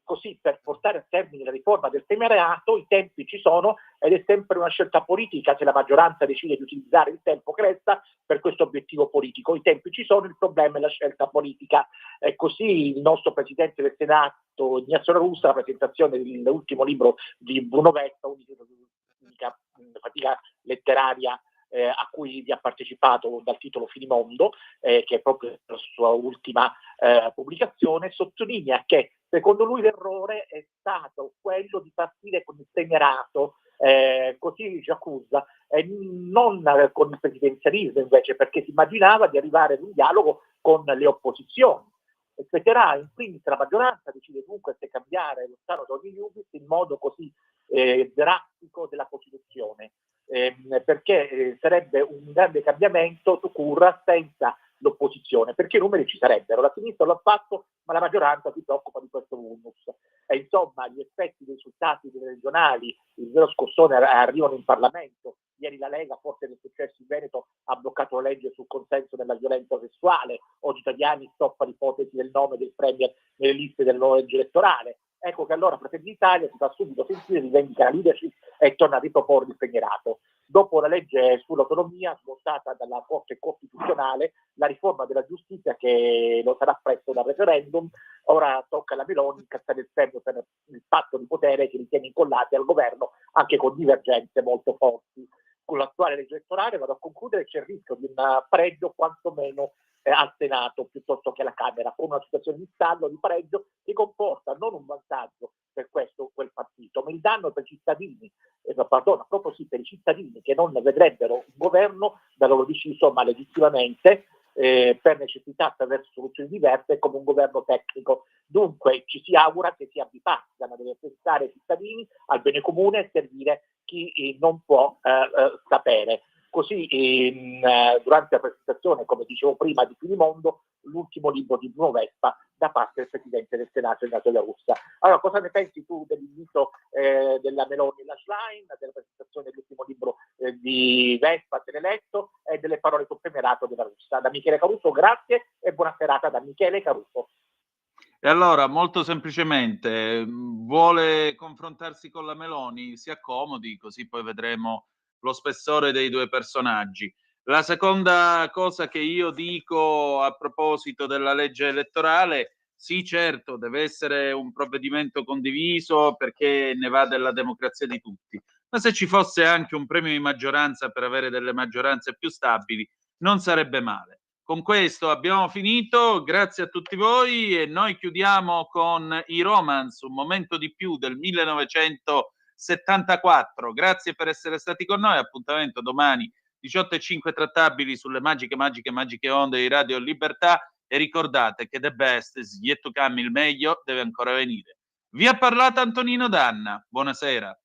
così, per portare a termine la riforma del premierato, i tempi ci sono ed è sempre una scelta politica se la maggioranza decide di utilizzare il tempo che resta per questo obiettivo politico. I tempi ci sono, il problema è la scelta politica. E così il nostro Presidente del Senato, Ignazio La Russa, la presentazione dell'ultimo libro di Bruno Vespa, Unica fatica letteraria, a cui vi ha partecipato dal titolo Finimondo, che è proprio la sua ultima pubblicazione, sottolinea che secondo lui l'errore è stato quello di partire con il premierato così ci accusa, non con il presidenzialismo invece, perché si immaginava di arrivare ad un dialogo con le opposizioni. Spetterà in primis la maggioranza, decide dunque se cambiare lo Stato Tony Iubis in modo così drastico della Costituzione, perché sarebbe un grande cambiamento to cura senza l'opposizione, perché i numeri ci sarebbero, la sinistra lo ha fatto, ma la maggioranza si preoccupa di questo vulnus. E insomma gli effetti dei risultati delle regionali, il vero scossone arrivano in Parlamento. Ieri la Lega, forse del successo in Veneto, ha bloccato la legge sul consenso nella violenza sessuale, oggi Italiani stoppa l'ipotesi del nome del premier nelle liste della nuova legge elettorale. Ecco che allora Fratelli d'Italia si fa subito sentire, rivendica la leadership e torna a riproporre il premierato. Dopo la legge sull'autonomia smontata dalla Corte Costituzionale, la riforma della giustizia che lo sarà presto dal referendum, ora tocca alla Meloni incassare il premio per il patto di potere che ritiene incollati al governo, anche con divergenze molto forti. Con l'attuale legge elettorale, vado a concludere, c'è il rischio di un pregio quantomeno al Senato piuttosto che alla Camera, con una situazione di stallo, di pareggio, che comporta non un vantaggio per questo o quel partito, ma il danno per i cittadini, proprio sì, per i cittadini che non vedrebbero un governo da loro deciso, ma legittimamente, per necessità attraverso soluzioni diverse, come un governo tecnico. Dunque ci si augura che sia bipartisan, deve pensare ai cittadini, al bene comune e servire chi non può sapere. Così durante la presentazione, come dicevo prima, di Finimondo, l'ultimo libro di Bruno Vespa da parte del Presidente del Senato, Ignacio La Russa. Allora, cosa ne pensi tu dell'invito della Meloni alla Schlein, della presentazione dell'ultimo libro di Vespa, se l'hai letto, e delle parole sul premierato della Russa? Da Michele Caruso, grazie e buona serata da Michele Caruso. E allora, molto semplicemente, vuole confrontarsi con la Meloni? Si accomodi, così poi vedremo lo spessore dei due personaggi. La seconda cosa che io dico a proposito della legge elettorale, sì, certo, deve essere un provvedimento condiviso perché ne va della democrazia di tutti, ma se ci fosse anche un premio di maggioranza per avere delle maggioranze più stabili, non sarebbe male. Con questo abbiamo finito, grazie a tutti voi e noi chiudiamo con i Romance, un momento di più del 1974. Grazie per essere stati con noi, appuntamento domani 18:05 trattabili sulle magiche onde di Radio Libertà e ricordate che the best is yet to come, il meglio deve ancora venire. Vi ha parlato Antonino Danna, buonasera.